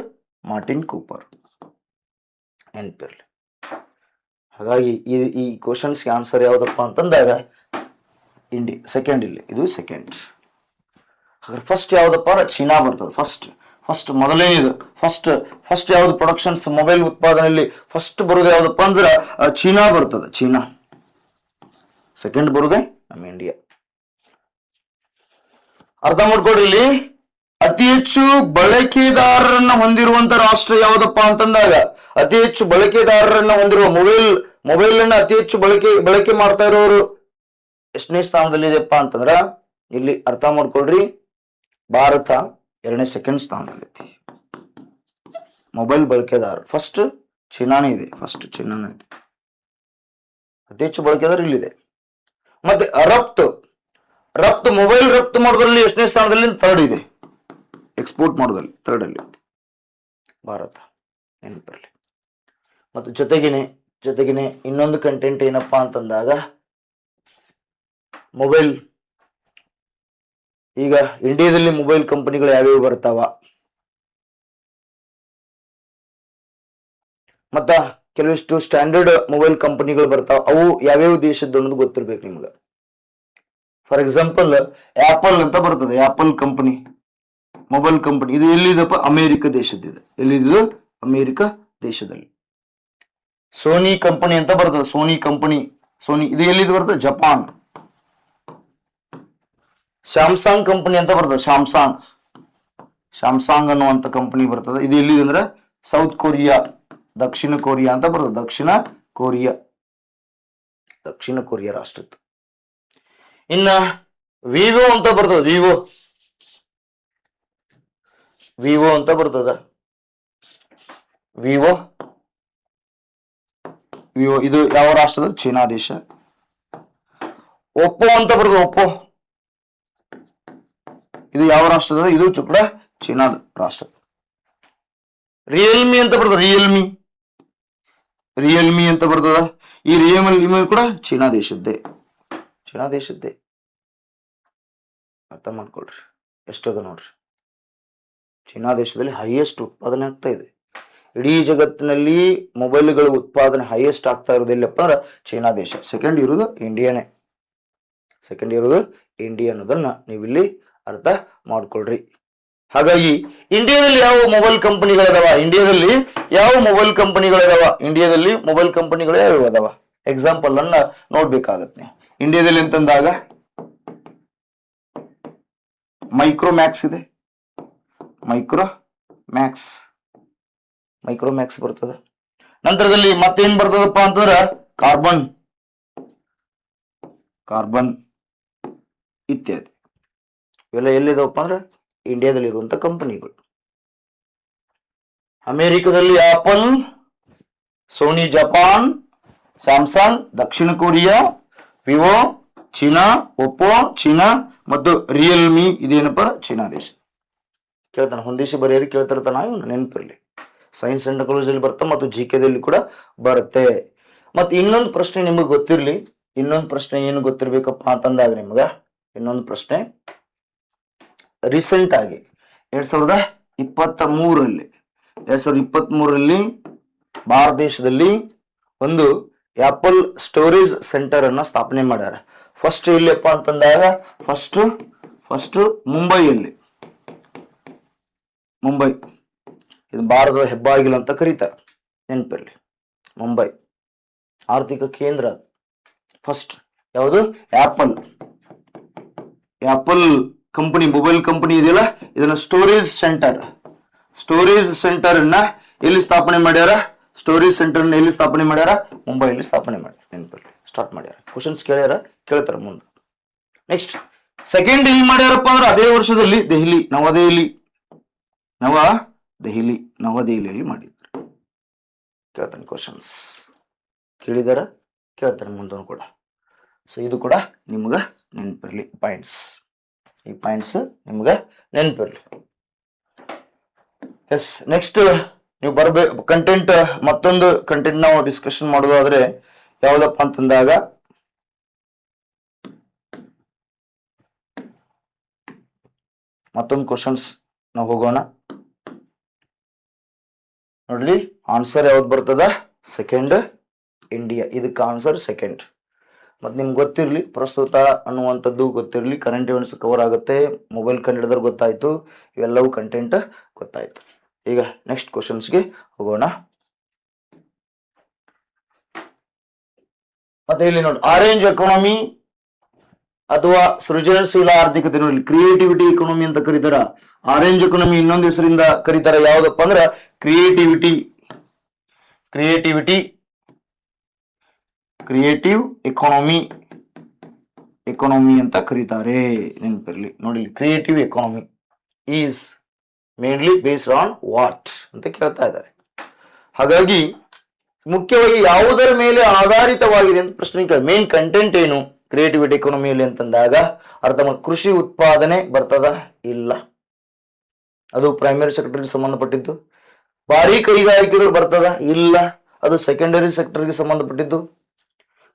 Martin Cooper. ನೆನಪಿರ್ಲಿ. ಹಾಗಾಗಿ ಈ ಕ್ವಶನ್ಸ್ಗೆ ಆನ್ಸರ್ ಯಾವ್ದಪ್ಪ ಅಂತಂದಾಗ ಸೆಕೆಂಡ್ ಇಲ್ಲಿ ಇದು ಸೆಕೆಂಡ್. ಹಾಗಾದ್ರೆ ಫಸ್ಟ್ ಯಾವ್ದಪ್ಪ? ಚೀನಾ ಬರ್ತದೆ. ಫಸ್ಟ್ ಮೊದಲೇನಿದು ಫಸ್ಟ್ ಯಾವ್ದು ಪ್ರೊಡಕ್ಷನ್ಸ್ ಮೊಬೈಲ್ ಉತ್ಪಾದನೆಯಲ್ಲಿ ಫಸ್ಟ್ ಬರೋದು ಯಾವ್ದಪ್ಪ ಅಂದ್ರೆ ಚೀನಾ ಬರ್ತದೆ. ಸೆಕೆಂಡ್ ಬರುದೇ ನಮ್ಮ ಇಂಡಿಯಾ. ಅರ್ಥ ಮಾಡ್ಕೊಡ್ರಿ, ಇಲ್ಲಿ ಅತಿ ಹೆಚ್ಚು ಬಳಕೆದಾರರನ್ನ ಹೊಂದಿರುವಂತ ರಾಷ್ಟ್ರ ಯಾವ್ದಪ್ಪ ಅಂತಂದಾಗ ಅತಿ ಹೆಚ್ಚು ಬಳಕೆದಾರರನ್ನ ಹೊಂದಿರುವ ಮೊಬೈಲ್ ಅನ್ನ ಅತಿ ಹೆಚ್ಚು ಬಳಕೆ ಮಾಡ್ತಾ ಇರೋರು ಎಷ್ಟನೇ ಸ್ಥಾನದಲ್ಲಿದೆಪ್ಪ ಅಂತಂದ್ರ ಇಲ್ಲಿ ಅರ್ಥ ಮಾಡ್ಕೊಳ್ರಿ, ಭಾರತ ಸೆಕೆಂಡ್ ಸ್ಥಾನದಲ್ಲಿದೆ. ಮೊಬೈಲ್ ಬಳಕೆದಾರ ಫಸ್ಟ್ ಚೀನಾನೇ ಇದೆ. ಅತಿ ಹೆಚ್ಚು ಬಳಕೆದಾರ ಇಲ್ಲಿದೆ. ಮತ್ತೆ ರಫ್ತು ಮೊಬೈಲ್ ರಫ್ತು ಮಾಡೋದ್ರಲ್ಲಿ ಎಷ್ಟನೇ ಸ್ಥಾನದಲ್ಲಿ? ಥರ್ಡ್ ಇದೆ. ಎಕ್ಸ್ಪೋರ್ಟ್ ಮಾಡೋದ್ರಲ್ಲಿ ಥರ್ಡ್ ಅಲ್ಲಿ ಭಾರತ. ನೆನಪಿರಲಿ. ಮತ್ತು ಜೊತೆಗೇನೆ ಇನ್ನೊಂದು ಕಂಟೆಂಟ್ ಏನಪ್ಪಾ ಅಂತಂದಾಗ ಮೊಬೈಲ್, ಈಗ ಇಂಡಿಯಾದಲ್ಲಿ ಮೊಬೈಲ್ ಕಂಪನಿಗಳು ಯಾವ್ಯಾವ ಬರ್ತಾವ, ಮತ್ತ ಕೆಲವಿಷ್ಟು ಸ್ಟ್ಯಾಂಡರ್ಡ್ ಮೊಬೈಲ್ ಕಂಪನಿಗಳು ಬರ್ತಾವ, ಅವು ಯಾವ್ಯಾವ ದೇಶದ್ದು ಅನ್ನೋದು ಗೊತ್ತಿರ್ಬೇಕು ನಿಮ್ಗೆ. ಫಾರ್ ಎಕ್ಸಾಂಪಲ್ ಆಪಲ್ ಅಂತ ಬರ್ತದೆ. ಆಪಲ್ ಕಂಪನಿ ಮೊಬೈಲ್ ಕಂಪನಿ ಇದು ಎಲ್ಲಿದಪ್ಪ? ಅಮೆರಿಕ ದೇಶದ್ದಿದೆ. ಎಲ್ಲಿದ್ದು? ಅಮೆರಿಕ ದೇಶದಲ್ಲಿ. ಸೋನಿ ಕಂಪನಿ ಅಂತ ಬರ್ತದೆ. ಸೋನಿ ಇದು ಎಲ್ಲಿದ್ದು ಬರ್ತದೆ? ಜಪಾನ್. ಸ್ಯಾಮ್ಸಂಗ್ ಕಂಪನಿ ಅಂತ ಬರ್ತದೆ. ಸ್ಯಾಮ್ಸಂಗ್ ಅನ್ನುವಂತ ಕಂಪನಿ ಬರ್ತದೆ. ಇದು ಎಲ್ಲಿ ಅಂದ್ರೆ ಸೌತ್ ಕೊರಿಯಾ, ದಕ್ಷಿಣ ಕೊರಿಯಾ ಅಂತ ಬರ್ತದೆ. ದಕ್ಷಿಣ ಕೊರಿಯಾ ರಾಷ್ಟ್ರದ್ದು. ಇನ್ನ ವಿವೋ ಅಂತ ಬರ್ತದೆ. ವಿವೋ ಅಂತ ಬರ್ತದ. ವಿವೋ ಇದು ಯಾವ ರಾಷ್ಟ್ರದ? ಚೀನಾ ದೇಶ. ಒಪ್ಪೋ ಅಂತ ಬರ್ತದೆ. ಒಪ್ಪೋ ಇದು ಯಾವ ರಾಷ್ಟ್ರದ? ಇದು ಕೂಡ ಚೀನಾದ ರಾಷ್ಟ್ರ. ರಿಯಲ್ಮಿ ಅಂತ ಬರ್ತದೆ. ರಿಯಲ್ಮಿ ಅಂತ ಬರ್ತದ. ಈ ರಿಯಲ್ಮಿ ಕೂಡ ಚೀನಾ ದೇಶದ್ದೇ. ಅರ್ಥ ಮಾಡ್ಕೊಳ್ರಿ, ಎಷ್ಟದ ನೋಡ್ರಿ. ಚೀನಾ ದೇಶದಲ್ಲಿ ಹೈಯೆಸ್ಟ್ ಉತ್ಪಾದನೆ ಆಗ್ತಾ ಇದೆ. ಇಡೀ ಜಗತ್ತಿನಲ್ಲಿ ಮೊಬೈಲ್ಗಳ ಉತ್ಪಾದನೆ ಹೈಯೆಸ್ಟ್ ಆಗ್ತಾ ಇರೋದು ಎಲ್ಲಪ್ಪ ಅಂದ್ರೆ ಚೀನಾ ದೇಶ. ಸೆಕೆಂಡ್ ಇರೋದು ಇಂಡಿಯಾನೇ. ಅನ್ನೋದನ್ನ ನೀವಿಲ್ಲಿ ಅರ್ಥ ಮಾಡ್ಕೊಳ್ರಿ. ಹಾಗಾಗಿ ಇಂಡಿಯಾದಲ್ಲಿ ಯಾವ ಮೊಬೈಲ್ ಕಂಪನಿಗಳಿದಾವ? ಇಂಡಿಯಾದಲ್ಲಿ ಮೊಬೈಲ್ ಕಂಪನಿಗಳು ಯಾವ ಅದಾವ? ಎಕ್ಸಾಂಪಲ್ ಅನ್ನ ನೋಡ್ಬೇಕಾಗತ್ತೆ. ಇಂಡಿಯಾದಲ್ಲಿ ಅಂತಂದಾಗ ಮೈಕ್ರೋಮ್ಯಾಕ್ಸ್ ಇದೆ. ಮೈಕ್ರೋಮ್ಯಾಕ್ಸ್ ಬರ್ತದ. ನಂತರದಲ್ಲಿ ಮತ್ತೇನ್ ಬರ್ತದಪ್ಪ ಅಂತಂದ್ರ ಕಾರ್ಬನ್ ಇತ್ಯಾದಿ. ಇವೆಲ್ಲ ಎಲ್ಲಿದಾವಪ್ಪ ಅಂದ್ರೆ ಇಂಡಿಯಾದಲ್ಲಿ ಇರುವಂತ ಕಂಪನಿಗಳು. ಅಮೆರಿಕದಲ್ಲಿ ಆಪಲ್, ಸೋನಿ ಜಪಾನ್, ಸ್ಯಾಮ್ಸಂಗ್ ದಕ್ಷಿಣ Korea, Vivo China, Oppo China ಮತ್ತು ರಿಯಲ್ಮಿ ಇದೇನಪ್ಪ ಚೀನಾ ದೇಶ. ಕೇಳ್ತಾನೆ, ಹೊಂದಿಸಿ ಬರೆಯರಿ ಕೇಳ್ತಿರ್ತಾನ, ನೆನಪಿರ್ಲಿ. ಸೈನ್ಸ್ ಅಂಡ್ ಟೆಕ್ನಾಲಜಿಯಲ್ಲಿ ಬರುತ್ತೆ ಮತ್ತು ಜಿಕೆದಲ್ಲಿ ಕೂಡ ಬರುತ್ತೆ. ಮತ್ತೆ ಇನ್ನೊಂದು ಪ್ರಶ್ನೆ ನಿಮಗೆ ಗೊತ್ತಿರ್ಲಿ. ಏನು ಗೊತ್ತಿರ್ಬೇಕಪ್ಪ ಅಂತಂದಾಗ ನಿಮ್ಗ ಇನ್ನೊಂದು ಪ್ರಶ್ನೆ, ರೀಸೆಂಟ್ ಆಗಿ 2023ರಲ್ಲಿ ಭಾರತ ದೇಶದಲ್ಲಿ ಒಂದು ಆಪಲ್ ಸ್ಟೋರೇಜ್ ಸೆಂಟರ್ ಅನ್ನ ಸ್ಥಾಪನೆ ಮಾಡ್ಯಾರ. ಫಸ್ಟ್ ಎಲ್ಲಿಯಪ್ಪ ಅಂತಂದಾಗ ಫಸ್ಟ್ ಮುಂಬೈಯಲ್ಲಿ. ಇದು ಭಾರತದ ಹೆಬ್ಬಾಗಿಲು ಅಂತ ಕರೀತಾರೆ, ನೆನಪಿರ್ಲಿ. ಮುಂಬೈ ಆರ್ಥಿಕ ಕೇಂದ್ರ. ಫಸ್ಟ್ ಯಾವುದು? ಆಪಲ್ ಕಂಪನಿ, ಮೊಬೈಲ್ ಕಂಪನಿ ಇದೆಯಲ್ಲ, ಇದನ್ನ ಸ್ಟೋರೇಜ್ ಸೆಂಟರ್ ಅನ್ನ ಎಲ್ಲಿ ಸ್ಥಾಪನೆ ಮಾಡ್ಯಾರ? ಮುಂಬೈಯಲ್ಲಿ ಸ್ಥಾಪನೆ ಮಾಡ್ಯಾರ. ನೆನಪಿರ್ಲಿ, ಸ್ಟಾರ್ಟ್ ಮಾಡ್ಯಾರ. ಕ್ವಶನ್ಸ್ ಕೇಳ್ತಾರ ಮುಂದೆ. ನೆಕ್ಸ್ಟ್ ಸೆಕೆಂಡ್ ಎಲ್ಲಿ ಮಾಡ್ಯಾರಪ್ಪ ಅಂದ್ರೆ ಅದೇ ವರ್ಷದಲ್ಲಿ ನವದೆಹಲಿಯಲ್ಲಿ ಮಾಡಿದ್ರು. ಕೇಳ್ತಾನೆ ಕ್ವಶನ್ಸ್, ಕೇಳ್ತಾನೆ ಮುಂದೆ ಕೂಡ. ಸೊ ಇದು ಕೂಡ ನಿಮ್ಗ ನೆನಪಿರ್ಲಿ. ಈ ಪಾಯಿಂಟ್ಸ್ ನಿಮ್ಗ ನೆನಪಿರ್ಲಿ. ಎಸ್, ನೆಕ್ಸ್ಟ್ ನೀವು ಬರ್ಬೇಕು ಕಂಟೆಂಟ್. ಮತ್ತೊಂದು ಕಂಟೆಂಟ್ ನಾವು ಡಿಸ್ಕಷನ್ ಮಾಡೋದಾದ್ರೆ ಯಾವ್ದಪ್ಪ ಅಂತಂದಾಗ ಮತ್ತೊಂದು ಕ್ವಶನ್ಸ್ ನಾವು ಹೋಗೋಣ. ನೋಡ್ಲಿ, ಆನ್ಸರ್ ಯಾವ್ದು ಬರ್ತದ? Second India. ಇದಕ್ಕೆ ಆನ್ಸರ್ ಸೆಕೆಂಡ್. ಮತ್ತೆ ನಿಮ್ಗೆ ಗೊತ್ತಿರ್ಲಿ, ಪ್ರಸ್ತುತ ಅನ್ನುವಂಥದ್ದು ಗೊತ್ತಿರ್ಲಿ, ಕರೆಂಟ್ ಇವೆಂಟ್ಸ್ ಕವರ್ ಆಗುತ್ತೆ, ಮೊಬೈಲ್ ಕಂಡಿಡಿದ್ರೆ ಗೊತ್ತಾಯ್ತು, ಇವೆಲ್ಲವೂ ಕಂಟೆಂಟ್ ಗೊತ್ತಾಯ್ತು. ಈಗ ನೆಕ್ಸ್ಟ್ ಕ್ವಶನ್ಸ್ಗೆ ಹೋಗೋಣ. ಮತ್ತೆ ಇಲ್ಲಿ ನೋಡಿ, ಆರೆಂಜ್ ಎಕಾನಮಿ ಅಥವಾ ಸೃಜನಶೀಲ ಆರ್ಥಿಕತೆ. ನೋಡಿ, ಕ್ರಿಯೇಟಿವಿಟಿ ಎಕಾನಮಿ ಅಂತ ಕರೀತಾರ. ಆರೆಂಜ್ ಎಕಾನಮಿ ಇನ್ನೊಂದು ಹೆಸರಿಂದ ಕರೀತಾರ. ಯಾವ್ದಪ್ಪ ಅಂದ್ರೆ ಕ್ರಿಯೇಟಿವ್ ಎಕಾನಮಿ ಅಂತ ಕರೀತಾರೆ. ನೆನಪಿರ್ಲಿ. ನೋಡಿ, creative economy is mainly based on what ಅಂತ ಕೇಳ್ತಾ ಇದ್ದಾರೆ. ಹಾಗಾಗಿ ಮುಖ್ಯವಾಗಿ ಯಾವುದರ ಮೇಲೆ ಆಧಾರಿತವಾಗಿದೆ ಅಂತ ಪ್ರಶ್ನೆ ಕೇಳಿ. ಮೇನ್ ಕಂಟೆಂಟ್ ಏನು ಕ್ರಿಯೇಟಿವಿಟಿ ಎಕಾನಮಿಯಲ್ಲಿ ಅಂತಂದಾಗ ಅರ್ಥ ಮಾಡಿ. ಕೃಷಿ ಉತ್ಪಾದನೆ ಬರ್ತದ? ಇಲ್ಲ, ಅದು ಪ್ರೈಮರಿ ಸೆಕ್ಟರ್ಗೆ ಸಂಬಂಧಪಟ್ಟಿದ್ದು. ಭಾರಿ ಕೈಗಾರಿಕೆಗಳು ಬರ್ತದ? ಇಲ್ಲ, ಅದು ಸೆಕೆಂಡರಿ ಸೆಕ್ಟರ್ಗೆ ಸಂಬಂಧಪಟ್ಟಿದ್ದು.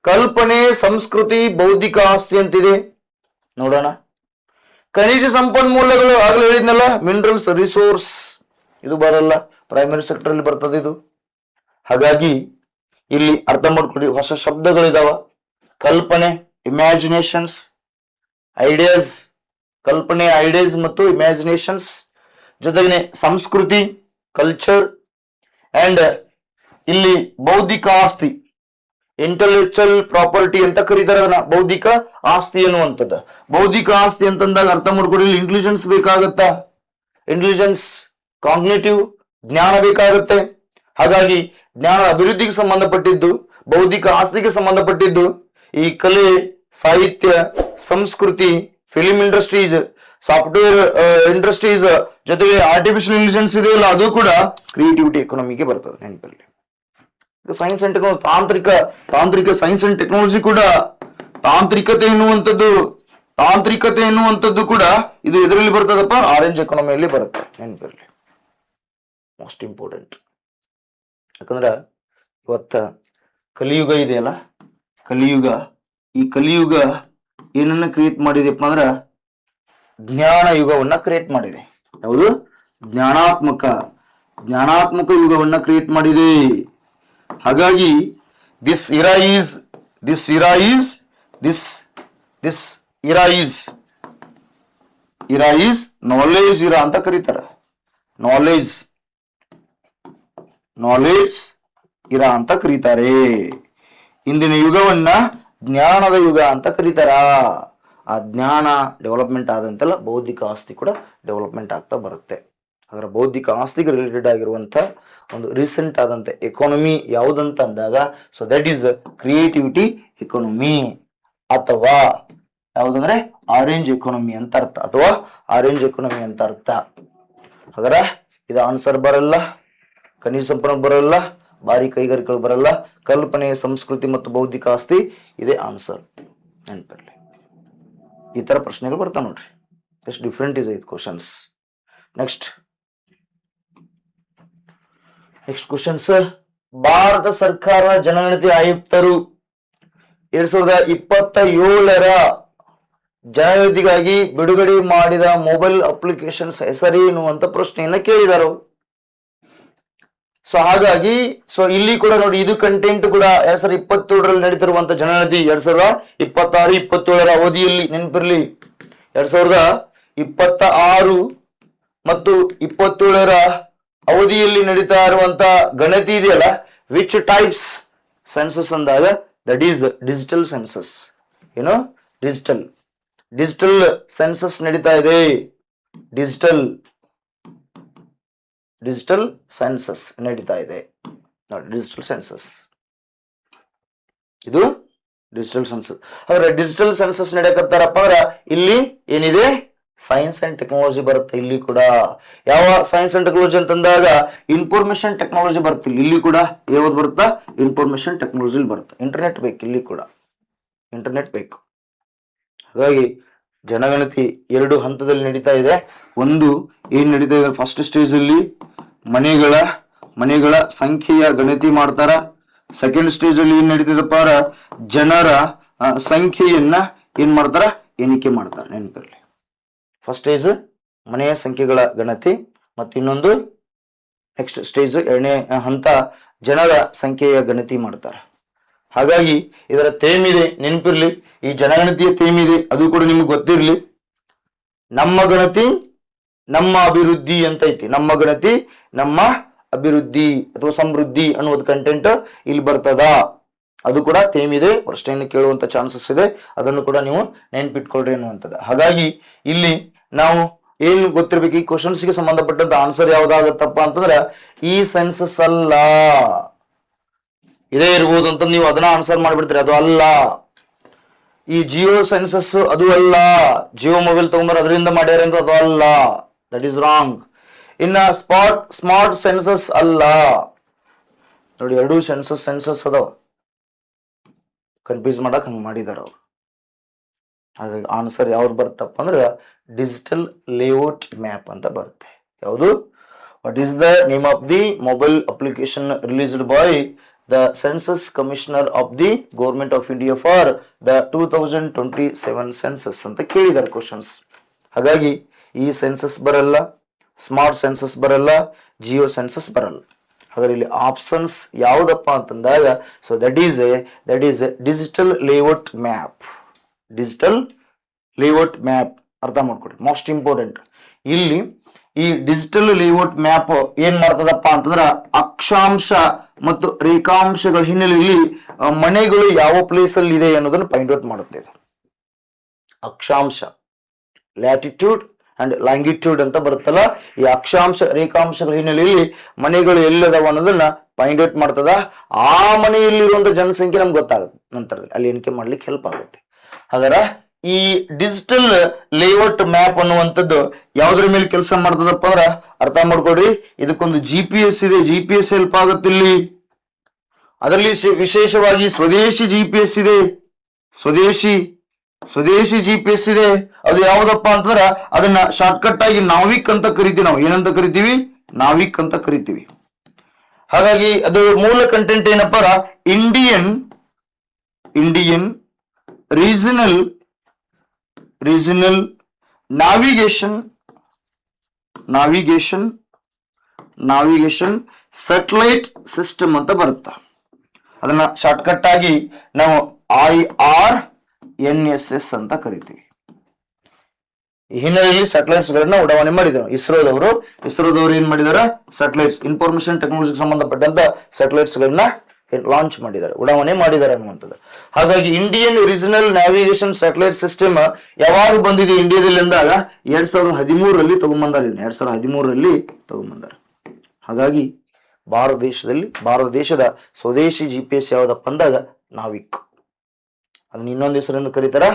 ಕಲ್ಪನೆ, ಸಂಸ್ಕೃತಿ, ಬೌದ್ಧಿಕ ಆಸ್ತಿ ಅಂತಿದೆ, ನೋಡೋಣ. ಖನಿಜ ಸಂಪನ್ಮೂಲಗಳು ಆಗ್ಲೇ ಹೇಳಿದ್ನಲ್ಲ, ಮಿನರಲ್ಸ್, ರಿಸೋರ್ಸ್, ಇದು ಬರಲ್ಲ, ಪ್ರೈಮರಿ ಸೆಕ್ಟರ್ ಅಲ್ಲಿ ಬರ್ತದೆ ಇದು. ಹಾಗಾಗಿ ಇಲ್ಲಿ ಅರ್ಥ ಮಾಡ್ಕೊಳ್ಳಿ, ಹೊಸ ಶಬ್ದಗಳಿದಾವ. ಕಲ್ಪನೆ, ಇಮ್ಯಾಜಿನೇಷನ್ಸ್, ಐಡಿಯಾಸ್. ಕಲ್ಪನೆ, ಐಡಿಯಾಸ್ ಮತ್ತು ಇಮ್ಯಾಜಿನೇಷನ್ಸ್. ಜೊತೆಗೆ ಸಂಸ್ಕೃತಿ, ಕಲ್ಚರ್, ಅಂಡ್ ಇಲ್ಲಿ ಬೌದ್ಧಿಕ ಆಸ್ತಿ. ಇಂಟೆಲೆಕ್ಚುಯಲ್ ಪ್ರಾಪರ್ಟಿ ಅಂತ ಕರೀತಾರೆ ಅದನ್ನ, ಬೌದ್ಧಿಕ ಆಸ್ತಿ ಅನ್ನುವಂಥದ್ದು. ಬೌದ್ಧಿಕ ಆಸ್ತಿ ಅಂತಂದಾಗ ಅರ್ಥ ಮಾಡ್ಕೊಡಿ, ಇಂಟೆಲಿಜೆನ್ಸ್ ಬೇಕಾಗತ್ತಾ, ಇಂಟೆಲಿಜೆನ್ಸ್, ಕಾಗ್ನಿಟಿವ್ ಜ್ಞಾನ ಬೇಕಾಗುತ್ತೆ. ಹಾಗಾಗಿ ಜ್ಞಾನ ಅಭಿವೃದ್ಧಿಗೆ ಸಂಬಂಧಪಟ್ಟಿದ್ದು, ಬೌದ್ಧಿಕ ಆಸ್ತಿಗೆ ಸಂಬಂಧಪಟ್ಟಿದ್ದು ಈ ಕಲೆ, ಸಾಹಿತ್ಯ, ಸಂಸ್ಕೃತಿ, ಫಿಲಿಂ ಇಂಡಸ್ಟ್ರೀಸ್, ಸಾಫ್ಟ್ವೇರ್ ಇಂಡಸ್ಟ್ರೀಸ್, ಜೊತೆಗೆ ಆರ್ಟಿಫಿಷಿಯಲ್ ಇಂಟೆಲಿಜೆನ್ಸ್ ಇದೆಯಲ್ಲ ಅದು ಕೂಡ ಕ್ರಿಯೇಟಿವಿಟಿ ಎಕಾನಮಿಗೆ ಬರ್ತದೆ, ನೆನಪಿರಲಿ. ಸೈನ್ಸ್ ಅಂಡ್ ಟೆಕ್ನಾಲಜಿ, ತಾಂತ್ರಿಕ ಸೈನ್ಸ್ ಅಂಡ್ ಟೆಕ್ನಾಲಜಿ ಕೂಡ ತಾಂತ್ರಿಕತೆ ಎನ್ನುವಂಥದ್ದು ಕೂಡ ಇದು ಇದರಲ್ಲಿ ಬರ್ತದಪ್ಪ, ಆರೆಂಜ್ ಎಕಾನಮಿಯಲ್ಲಿ ಬರುತ್ತೆ, ನೆನಪಿರಲಿ. Most important. ಯಾಕಂದ್ರೆ ಇವತ್ತ ಕಲಿಯುಗ ಇದೆಯಲ್ಲ, ಈ ಕಲಿಯುಗ ಏನನ್ನ ಕ್ರಿಯೇಟ್ ಮಾಡಿದೆಪ್ಪ ಅಂದ್ರ ಜ್ಞಾನ ಯುಗವನ್ನ ಕ್ರಿಯೇಟ್ ಮಾಡಿದೆ. ಯಾವುದು? ಜ್ಞಾನಾತ್ಮಕ ಯುಗವನ್ನ ಕ್ರಿಯೇಟ್ ಮಾಡಿದೆ. ಹಾಗಾಗಿ ದಿಸ್ ಇರಾ ಈಸ್ ನಾಲೆಜ್ ಇರಾ ಅಂತ ಕರೀತಾರೆ. ನಾಲೆಜ್ ಇರಾ ಅಂತ ಕರೀತಾರೆ. ಇಂದಿನ ಯುಗವನ್ನ ಜ್ಞಾನದ ಯುಗ ಅಂತ ಕರೀತಾರ. ಆ ಜ್ಞಾನ ಡೆವಲಪ್ಮೆಂಟ್ ಆದಂತೆಲ್ಲ ಬೌದ್ಧಿಕ ಆಸ್ತಿ ಕೂಡ ಡೆವಲಪ್ಮೆಂಟ್ ಆಗ್ತಾ ಬರುತ್ತೆ. ಅದರ ಬೌದ್ಧಿಕ ಆಸ್ತಿಗೆ ರಿಲೇಟೆಡ್ ಆಗಿರುವಂತ ಒಂದು ರೀಸೆಂಟ್ ಆದಂತ ಎಕಾನಮಿ ಯಾವುದಂತ ಅಂದಾಗ, so that is creativity economy, ಅಥವಾ ಯಾವುದಂದ್ರೆ ಆರೆಂಜ್ ಎಕಾನಮಿ ಅಂತ ಅರ್ಥ, ಹಾಗಾದ್ರೆ ಇದು ಆನ್ಸರ್ ಬರಲ್ಲ, ಖನಿಜ ಸಂಪನ್ಮೂಲ ಬರಲ್ಲ, ಭಾರಿ ಕೈಗಾರಿಕೆಗಳು ಬರಲ್ಲ, ಕಲ್ಪನೆ, ಸಂಸ್ಕೃತಿ ಮತ್ತು ಬೌದ್ಧಿಕ ಆಸ್ತಿ ಇದೇ ಆನ್ಸರ್, ನೆನಪಿರಲಿ. ಈ ತರ ಪ್ರಶ್ನೆಗಳು ಬರ್ತಾವ ನೋಡ್ರಿ, ಎಷ್ಟು ಡಿಫ್ರೆಂಟ್ ಇಸ್ ಐತ್ ಕ್ವಶನ್ಸ್. Next questions. ಭಾರತ ಸರ್ಕಾರ ಜನಗಣತಿ ಆಯುಕ್ತರು 2027ರ ಜನಗಣತಿಗಾಗಿ ಬಿಡುಗಡೆ ಮಾಡಿದ ಮೊಬೈಲ್ ಅಪ್ಲಿಕೇಶನ್ಸ್ ಹೆಸರೇನು ಅಂತ ಪ್ರಶ್ನೆಯನ್ನ ಕೇಳಿದರು. ಸೊ ಹಾಗಾಗಿ ಇಲ್ಲಿ ಕೂಡ ನೋಡಿ, ಇದು ಕಂಟೆಂಟ್ ಕೂಡ 2027ರಲ್ಲಿ ನಡೀತಿರುವಂತ ಜನಗಣತಿ 2026-27ರ ಅವಧಿಯಲ್ಲಿ, ನೆನಪಿರ್ಲಿ, 2026 ಮತ್ತು 27ರ ಅವಧಿಯಲ್ಲಿ ನಡೀತಾ ಇರುವಂತ ಗಣತಿ ಇದೆಯಲ್ಲ, ವಿಚ್ ಟೈಪ್ಸ್ ಸೆನ್ಸಸ್ ಅಂದಾಗ ದಟ್ ಈಸ್ ಡಿಜಿಟಲ್ ಸೆನ್ಸಸ್. ಏನು? ಡಿಜಿಟಲ್ ಸೆನ್ಸಸ್ ನಡೀತಾ ಇದೆ. ಡಿಜಿಟಲ್ ಸೆನ್ಸಸ್ ನಡೀತಾ ಇದೆ. ಡಿಜಿಟಲ್ ಸೆನ್ಸಸ್, ಇದು ಡಿಜಿಟಲ್ ಸೆನ್ಸಸ್. ಹಾಗಾದ್ರೆ ಡಿಜಿಟಲ್ ಸೆನ್ಸಸ್ ನಡೆಯಕತ್ತಾರಪ್ಪ ಅಂದ್ರ ಇಲ್ಲಿ ಏನಿದೆ? ಸೈನ್ಸ್ ಅಂಡ್ ಟೆಕ್ನಾಲಜಿ ಬರುತ್ತೆ. ಇಲ್ಲಿ ಕೂಡ ಯಾವ ಸೈನ್ಸ್ ಅಂಡ್ ಟೆಕ್ನಾಲಜಿ ಅಂತಂದಾಗ ಇನ್ಫಾರ್ಮೇಶನ್ ಟೆಕ್ನಾಲಜಿ ಬರುತ್ತೆ. ಇಲ್ಲಿ ಕೂಡ ಯಾವ್ದು ಬರುತ್ತಾ? ಇನ್ಫಾರ್ಮೇಶನ್ ಟೆಕ್ನಾಲಜಿ ಬರುತ್ತೆ. ಇಂಟರ್ನೆಟ್ ಬೇಕು, ಇಲ್ಲಿ ಕೂಡ ಇಂಟರ್ನೆಟ್ ಬೇಕು. ಹಾಗಾಗಿ ಜನಗಣತಿ 2 ಹಂತದಲ್ಲಿ ನಡೀತಾ ಇದೆ. ಒಂದು ಏನ್ ನಡೀತಾ ಇದೆ, ಫಸ್ಟ್ ಸ್ಟೇಜ್ ಅಲ್ಲಿ ಮನೆಗಳ ಸಂಖ್ಯೆಯ ಗಣತಿ ಮಾಡ್ತಾರ. ಸೆಕೆಂಡ್ ಸ್ಟೇಜ್ ಅಲ್ಲಿ ಏನ್ ನಡೀತಿದಪ್ಪ, ಜನರ ಸಂಖ್ಯೆಯನ್ನ ಏನ್ ಮಾಡ್ತಾರ? ಎಣಿಕೆ ಮಾಡ್ತಾರ. ನೆನಪಿರಲಿ, ಫಸ್ಟ್ ಸ್ಟೇಜ್ ಮನೆಯ ಸಂಖ್ಯೆಗಳ ಗಣತಿ, ಮತ್ತು ಇನ್ನೊಂದು ನೆಕ್ಸ್ಟ್ ಸ್ಟೇಜ್ 2ನೇ ಹಂತ ಜನರ ಸಂಖ್ಯೆಯ ಗಣತಿ ಮಾಡ್ತಾರೆ. ಹಾಗಾಗಿ ಇದರ ಥೇಮ್ ಇದೆ, ನೆನಪಿರ್ಲಿ. ಈ ಜನಗಣತಿಯ ಥೇಮ್ ಇದೆ, ಅದು ಕೂಡ ನಿಮ್ಗೆ ಗೊತ್ತಿರ್ಲಿ. ನಮ್ಮ ಗಣತಿ ನಮ್ಮ ಅಭಿವೃದ್ಧಿ ಅಂತ ಐತಿ. ನಮ್ಮ ಗಣತಿ ನಮ್ಮ ಅಭಿವೃದ್ಧಿ ಅಥವಾ ಸಮೃದ್ಧಿ ಅನ್ನುವುದು ಕಂಟೆಂಟ್ ಇಲ್ಲಿ ಬರ್ತದ. ಅದು ಕೂಡ ಥೇಮ್ ಇದೆ, ಪ್ರಶ್ನೆಯನ್ನು ಕೇಳುವಂತ ಚಾನ್ಸಸ್ ಇದೆ. ಅದನ್ನು ಕೂಡ ನೀವು ನೆನ್ಪಿಟ್ಕೊಳ್ರಿ ಅನ್ನುವಂಥದ್ದು. ಹಾಗಾಗಿ ಇಲ್ಲಿ ನಾವು ಏನ್ ಗೊತ್ತಿರ್ಬೇಕು, ಈ ಕ್ವಶನ್ಸ್ ಗೆ ಸಂಬಂಧಪಟ್ಟಂತ ಆನ್ಸರ್ ಯಾವ್ದಾಗತ್ತಪ್ಪ ಅಂತಂದ್ರೆ ಈ ಸೆನ್ಸಸ್ ಅಲ್ಲ, ಇದೇ ಇರ್ಬೋದು ಅಂತ ನೀವು ಅದನ್ನ ಆನ್ಸರ್ ಮಾಡ್ಬಿಡ್ತೀರಿ. ಅದು ಅಲ್ಲ. ಈ ಜಿಯೋ ಸೆನ್ಸಸ್ ಅದು ಅಲ್ಲ. ಜಿಯೋ ಮೊಬೈಲ್ ತಗೊಂಡ್ರೆ ಅದರಿಂದ ಮಾಡ್ಯಾರ ಅಂತ ಅದು ಅಲ್ಲ. That is wrong. ಇನ್ನ ಸ್ಮಾರ್ಟ್ ಸೆನ್ಸಸ್ ಅಲ್ಲ. ನೋಡಿ, 2 ಸೆನ್ಸಸ್ ಅದಾವ. ಕನ್ಫ್ಯೂಸ್ ಮಾಡಕ್ ಹಂಗ ಮಾಡಿದಾರ ಅವ್ರು. ಹಾಗಾಗಿ ಆನ್ಸರ್ ಯಾವ್ದು ಬರುತ್ತಪ್ಪ ಅಂದ್ರೆ ಡಿಜಿಟಲ್ ಲೇಔಟ್ ಮ್ಯಾಪ್ ಅಂತ ಬರುತ್ತೆ. ಯಾವುದು? What is the name of the mobile application released by the census commissioner of the government of India for the 2027 census ಅಂತ ಕೇಳಿದಾರೆ ಕ್ವಶನ್ಸ್. ಹಾಗಾಗಿ ಈ ಸೆನ್ಸಸ್ ಬರಲ್ಲ, ಸ್ಮಾರ್ಟ್ ಸೆನ್ಸಸ್ ಬರಲ್ಲ, ಜಿಯೋ ಸೆನ್ಸಸ್ ಬರಲ್ಲ. ಹಾಗಾದ್ರೆ ಇಲ್ಲಿ ಆಪ್ಷನ್ಸ್ ಯಾವ್ದಪ್ಪ ಅಂತಂದಾಗ so that is digital layout map. Digital layout map ಅರ್ಥ ಮಾಡ್ಕೊಡ್ರಿ, ಮೋಸ್ಟ್ ಇಂಪಾರ್ಟೆಂಟ್. ಇಲ್ಲಿ ಈ ಡಿಜಿಟಲ್ ಲೇಔಟ್ ಮ್ಯಾಪ್ ಏನ್ ಮಾಡ್ತದಪ್ಪ ಅಂತಂದ್ರ ಅಕ್ಷಾಂಶ ಮತ್ತು ರೇಖಾಂಶಗಳ ಹಿನ್ನೆಲೆಯಲ್ಲಿ ಮನೆಗಳು ಯಾವ ಪ್ಲೇಸ್ ಅಲ್ಲಿ ಇದೆ ಅನ್ನೋದನ್ನು ಫೈಂಡ್ ಔಟ್ ಮಾಡುತ್ತೆ ಇದು. ಅಕ್ಷಾಂಶ ಲ್ಯಾಟಿಟ್ಯೂಡ್ ಅಂಡ್ ಲ್ಯಾಂಗಿಟ್ಯೂಡ್ ಅಂತ ಬರುತ್ತಲ್ಲ, ಈ ಅಕ್ಷಾಂಶ ರೇಖಾಂಶಗಳ ಹಿನ್ನೆಲೆಯಲ್ಲಿ ಮನೆಗಳು ಎಲ್ಲದವ ಅನ್ನೋದನ್ನ ಫೈಂಡ್ ಔಟ್ ಮಾಡ್ತದ. ಆ ಮನೆಯಲ್ಲಿರುವಂತ ಜನಸಂಖ್ಯೆ ನಮ್ಗೆ ಗೊತ್ತಾಗುತ್ತೆ ನಂತರದಲ್ಲಿ, ಅಲ್ಲಿ ಎಣಿಕೆ ಮಾಡ್ಲಿಕ್ಕೆ ಹೆಲ್ಪ್ ಆಗುತ್ತೆ. ಹಾಗಾದ್ರೆ ಈ ಡಿಜಿಟಲ್ ಲೇಔಟ್ ಮ್ಯಾಪ್ ಅನ್ನುವಂಥದ್ದು ಯಾವ್ದ್ರ ಮೇಲೆ ಕೆಲಸ ಮಾಡ್ತದಪ್ಪ ಅಂದ್ರ ಅರ್ಥ ಮಾಡ್ಕೊಡ್ರಿ. ಇದಕ್ಕೊಂದು GPS ಇದೆ, GPS ಹೆಲ್ಪ್ ಆಗುತ್ತೆ ಇಲ್ಲಿ. ಅದರಲ್ಲಿ ವಿಶೇಷವಾಗಿ ಸ್ವದೇಶಿ GPS ಇದೆ, ಸ್ವದೇಶಿ GPS ಇದೆ. ಅದು ಯಾವ್ದಪ್ಪ ಅಂತಂದ್ರ ಅದನ್ನ ಶಾರ್ಟ್ಕಟ್ ಆಗಿ ನಾವಿಕ್ ಅಂತ ಕರಿತೀವಿ. ನಾವು ಏನಂತ ಕರಿತೀವಿ? ನಾವಿಕ್ ಅಂತ ಕರಿತೀವಿ. ಹಾಗಾಗಿ ಅದು ಮೂಲ ಕಂಟೆಂಟ್ ಏನಪ್ಪ Indian regional navigation satellite system ಅಂತ ಬರುತ್ತೆ. ಅದನ್ನ ಶಾರ್ಟ್ಕಟ್ ಆಗಿ ನಾವು IRNSS ಅಂತ ಕರಿತೀವಿ. ಈ ಹಿನ್ನೆಲೆಯಲ್ಲಿ ಸ್ಯಾಟಲೈಟ್ಸ್ ಗಳನ್ನ ಉಡಾವಣೆ ಮಾಡಿದ್ರು ಇಸ್ರೋದವರು ಏನ್ ಮಾಡಿದಾರೆ? ಸ್ಯಾಟಲೈಟ್ಸ್, ಇನ್ಫಾರ್ಮೇಶನ್ ಟೆಕ್ನಾಲಜಿಗೆ ಸಂಬಂಧಪಟ್ಟಂತ ಸ್ಯಾಟಲೈಟ್ಸ್ ಗಳನ್ನ ಲಾಂಚ್ ಮಾಡಿದ್ದಾರೆ, ಉಡಾವಣೆ ಮಾಡಿದ್ದಾರೆ ಅನ್ನುವಂಥದ್ದು. ಹಾಗಾಗಿ Indian regional navigation satellite system ಯಾವಾಗ ಬಂದಿದೆ ಇಂಡಿಯಾದಲ್ಲಿ ಅಂದಾಗ 2013ರಲ್ಲಿ ತಗೊಂಡ್ಬಂದಾರೆ. ಹಾಗಾಗಿ ಭಾರತ ದೇಶದ ಸ್ವದೇಶಿ GPS ಯಾವ್ದಪ್ಪ ಅಂದಾಗ ನಾವಿಕ್. ಅದನ್ನ ಇನ್ನೊಂದು ಹೆಸರಿಂದ ಕರೀತಾರ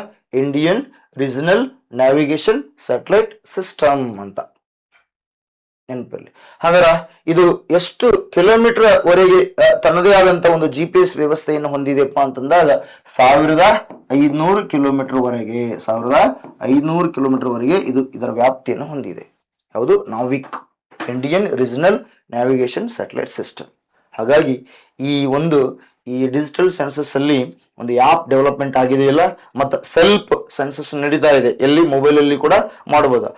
Indian regional navigation satellite system ಅಂತ, ನೆನಪಿರಲಿ. ಹಾಗಾದ್ರೆ ಇದು ಎಷ್ಟು ಕಿಲೋಮೀಟರ್ ವರೆಗೆ ತನ್ನದೇ ಆದಂತ ಒಂದು GPS ವ್ಯವಸ್ಥೆಯನ್ನು ಹೊಂದಿದೆಪ್ಪ ಅಂತಂದಾಗ 1500 ಕಿಲೋಮೀಟರ್ ವರೆಗೆ ಇದು ಇದರ ವ್ಯಾಪ್ತಿಯನ್ನು ಹೊಂದಿದೆ. ಯಾವುದು? NavIC, Indian regional navigation satellite system. ಹಾಗಾಗಿ ಈ ಡಿಜಿಟಲ್ ಸೆನ್ಸಸ್ ಅಲ್ಲಿ ಒಂದು ಆ್ಯಪ್ ಡೆವಲಪ್ಮೆಂಟ್ ಆಗಿದೆಯಲ್ಲ, ಮತ್ತೆ ಸೆಲ್ಫ್ ಸೆನ್ಸಸ್ ನಡೀತಾ ಇದೆ, ಎಲ್ಲಿ ಮೊಬೈಲ್ ಅಲ್ಲಿ ಕೂಡ ಮಾಡಬಹುದು.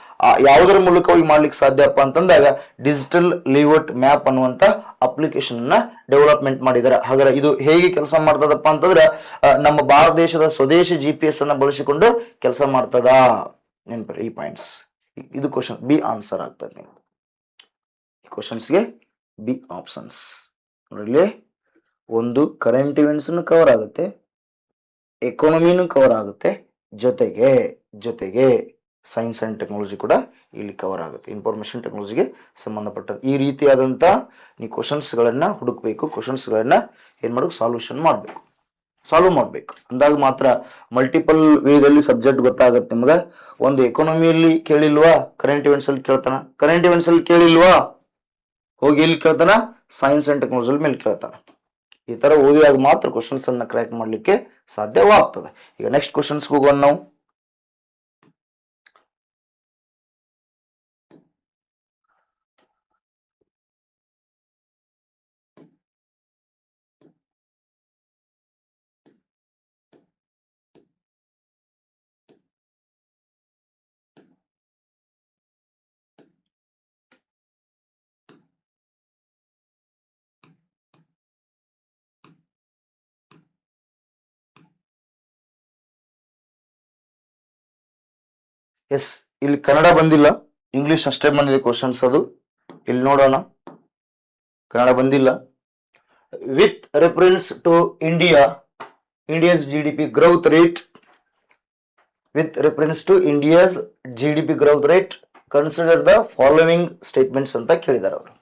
ಯಾವುದರ ಮೂಲಕವಾಗಿ ಮಾಡ್ಲಿಕ್ಕೆ ಸಾಧ್ಯಪ್ಪ ಅಂತಂದಾಗ ಡಿಜಿಟಲ್ ಲೇಔಟ್ ಮ್ಯಾಪ್ ಅನ್ನುವಂತ ಅಪ್ಲಿಕೇಶನ್ ಅನ್ನ ಡೆವಲಪ್ಮೆಂಟ್ ಮಾಡಿದ್ದಾರೆ. ಹಾಗಾದ್ರೆ ಇದು ಹೇಗೆ ಕೆಲಸ ಮಾಡ್ತದಪ್ಪ ಅಂತಂದ್ರೆ ನಮ್ಮ ಭಾರತ ದೇಶದ ಸ್ವದೇಶಿ GPS ಅನ್ನ ಬಳಸಿಕೊಂಡು ಕೆಲಸ ಮಾಡ್ತದ. ನೆನಪಿರಿ ಈ ಪಾಯಿಂಟ್ಸ್. ಇದು ಕ್ವಶನ್ ಬಿ ಆನ್ಸರ್ ಆಗ್ತದೆ. ನೀವು ಈ ಕ್ವಶನ್ಸ್ಗೆ ಬಿ ಆಪ್ಷನ್ಸ್ ನೋಡಲಿ. ಒಂದು ಕರೆಂಟ್ ಇವೆಂಟ್ಸ್ ಕವರ್ ಆಗುತ್ತೆ, ಎಕಾನಮಿನೂ ಕವರ್ ಆಗುತ್ತೆ, ಜೊತೆಗೆ ಸೈನ್ಸ್ ಅಂಡ್ ಟೆಕ್ನಾಲಜಿ ಕೂಡ ಇಲ್ಲಿ ಕವರ್ ಆಗುತ್ತೆ. ಇನ್ಫಾರ್ಮೇಶನ್ ಟೆಕ್ನಾಲಜಿಗೆ ಸಂಬಂಧಪಟ್ಟ ಈ ರೀತಿಯಾದಂತ ನೀವು ಕ್ವಶನ್ಸ್ ಗಳನ್ನ ಹುಡುಕ್ಬೇಕು, ಕ್ವಶನ್ಸ್ ಗಳನ್ನ ಏನ್ ಮಾಡಬೇಕು? ಸಾಲ್ವ್ ಮಾಡ್ಬೇಕು ಅಂದಾಗ ಮಾತ್ರ ಮಲ್ಟಿಪಲ್ ವೇದಲ್ಲಿ ಸಬ್ಜೆಕ್ಟ್ ಗೊತ್ತಾಗುತ್ತೆ ನಿಮ್ಗೆ. ಒಂದು ಎಕಾನಮಿಯಲ್ಲಿ ಕೇಳಿಲ್ವಾ? ಕರೆಂಟ್ ಇವೆಂಟ್ಸ್ ಅಲ್ಲಿ ಕೇಳಿಲ್ವಾ? ಹೋಗಿ ಎಲ್ಲಿ ಕೇಳ್ತಾನ? ಸೈನ್ಸ್ ಅಂಡ್ ಟೆಕ್ನಾಲಜಿ ಮೇಲೆ ಕೇಳ್ತಾನ. ಈ ತರ ಓದಿದಾಗ ಮಾತ್ರ ಕ್ವಶನ್ಸ್ ಅನ್ನ ಕ್ರ್ಯಾಕ್ ಮಾಡ್ಲಿಕ್ಕೆ ಸಾಧ್ಯವಾಗ್ತದೆ. ಈಗ ನೆಕ್ಸ್ಟ್ ಕ್ವಶನ್ಸ್ ಹೋಗೋಣ ನಾವು. ಎಸ್, ಇಲ್ಲಿ ಕನ್ನಡ ಬಂದಿಲ್ಲ, ಇಂಗ್ಲಿಷ್ ಅಷ್ಟೇ ಬಂದಿದೆ ಕ್ವಶನ್ಸ್. ಅದು ಇಲ್ಲಿ ನೋಡೋಣ. ಕನ್ನಡ ಬಂದಿಲ್ಲ. With reference to India's GDP growth rate, consider the following statements ಅಂತ ಕೇಳಿದ್ದಾರೆ ಅವರು.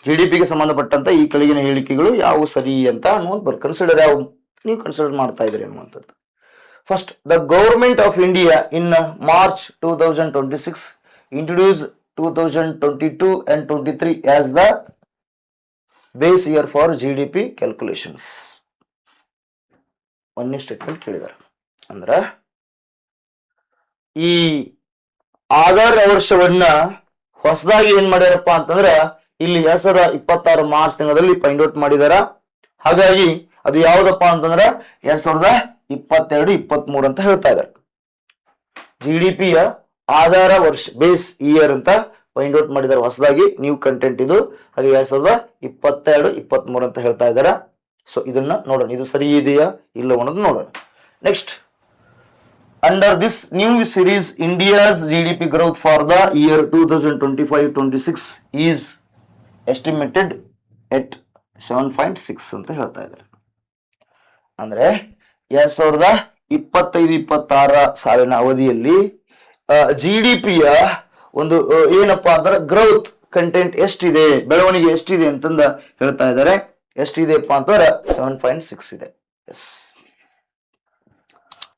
GDPಗೆ ಸಂಬಂಧಪಟ್ಟಂತ ಈ ಕೆಳಗಿನ ಹೇಳಿಕೆಗಳು ಯಾವ ಸರಿ ಅಂತ ಅನ್ನೋದು ಕನ್ಸಿಡರ್, ಯಾವ ನೀವು ಕನ್ಸಿಡರ್ ಮಾಡ್ತಾ ಇದ್ರಿ ಅನ್ನುವಂಥದ್ದು. First, the government of India in March 2026 introduced 2022 and 23 as the base year for GDP calculations. ಒಂದೇ ಸ್ಟೇಟ್ಮೆಂಟ್ ಕೇಳಿದ್ದಾರೆ. ಅಂದ್ರೆ ಈ ಆಧಾರ್ ವರ್ಷವನ್ನ ಹೊಸದಾಗಿ ಏನ್ ಮಾಡ್ಯಾರಪ್ಪ ಅಂತಂದ್ರೆ ಇಲ್ಲಿ 2026 ಮಾರ್ಚ್ ತಿಂಗಳಲ್ಲಿ ಫೈಂಡ್ ಔಟ್ ಮಾಡಿದಾರ. ಹಾಗಾಗಿ ಅದು ಯಾವ್ದಪ್ಪ ಅಂತಂದ್ರೆ 2022-23 ಅಂತ ಹೇಳ್ತಾ ಇದ್ದಾರೆ. GDPಯ ಆಧಾರ ವರ್ಷ, ಬೇಸ್ ಇಯರ್ ಅಂತ ಫೈಂಡ್ ಔಟ್ ಮಾಡಿದ್ದಾರೆ ಹೊಸದಾಗಿ, ನ್ಯೂ ಕಂಟೆಂಟ್ ಇದು. ಹಾಗೆ 2022-23 ಅಂತ ಹೇಳ್ತಾ ಇದ್ದಾರೆ. ಸೊ ಇದನ್ನ ನೋಡೋಣ, ಇದು ಸರಿ ಇದೆಯಾ ಇಲ್ಲ ಅನ್ನೋದು ನೋಡೋಣ. Next, Under this new series, India's GDP growth for the year 2025-26 is estimated at 7.6 ಅಂತ ಹೇಳ್ತಾ ಇದ್ದಾರೆ. ಅಂದ್ರೆ 2025-26 ಸಾಲಿನ ಅವಧಿಯಲ್ಲಿ GDPಯ ಒಂದು ಏನಪ್ಪಾ ಅಂದ್ರೆ ಗ್ರೋತ್ ಕಂಟೆಂಟ್ ಎಷ್ಟಿದೆ, ಬೆಳವಣಿಗೆ ಎಷ್ಟಿದೆ ಅಂತಂದ ಹೇಳ್ತಾ ಇದ್ದಾರೆ. ಎಷ್ಟಿದೆಪ್ಪ ಅಂತಂದ್ರೆ 7.6 ಇದೆ. ಎಸ್,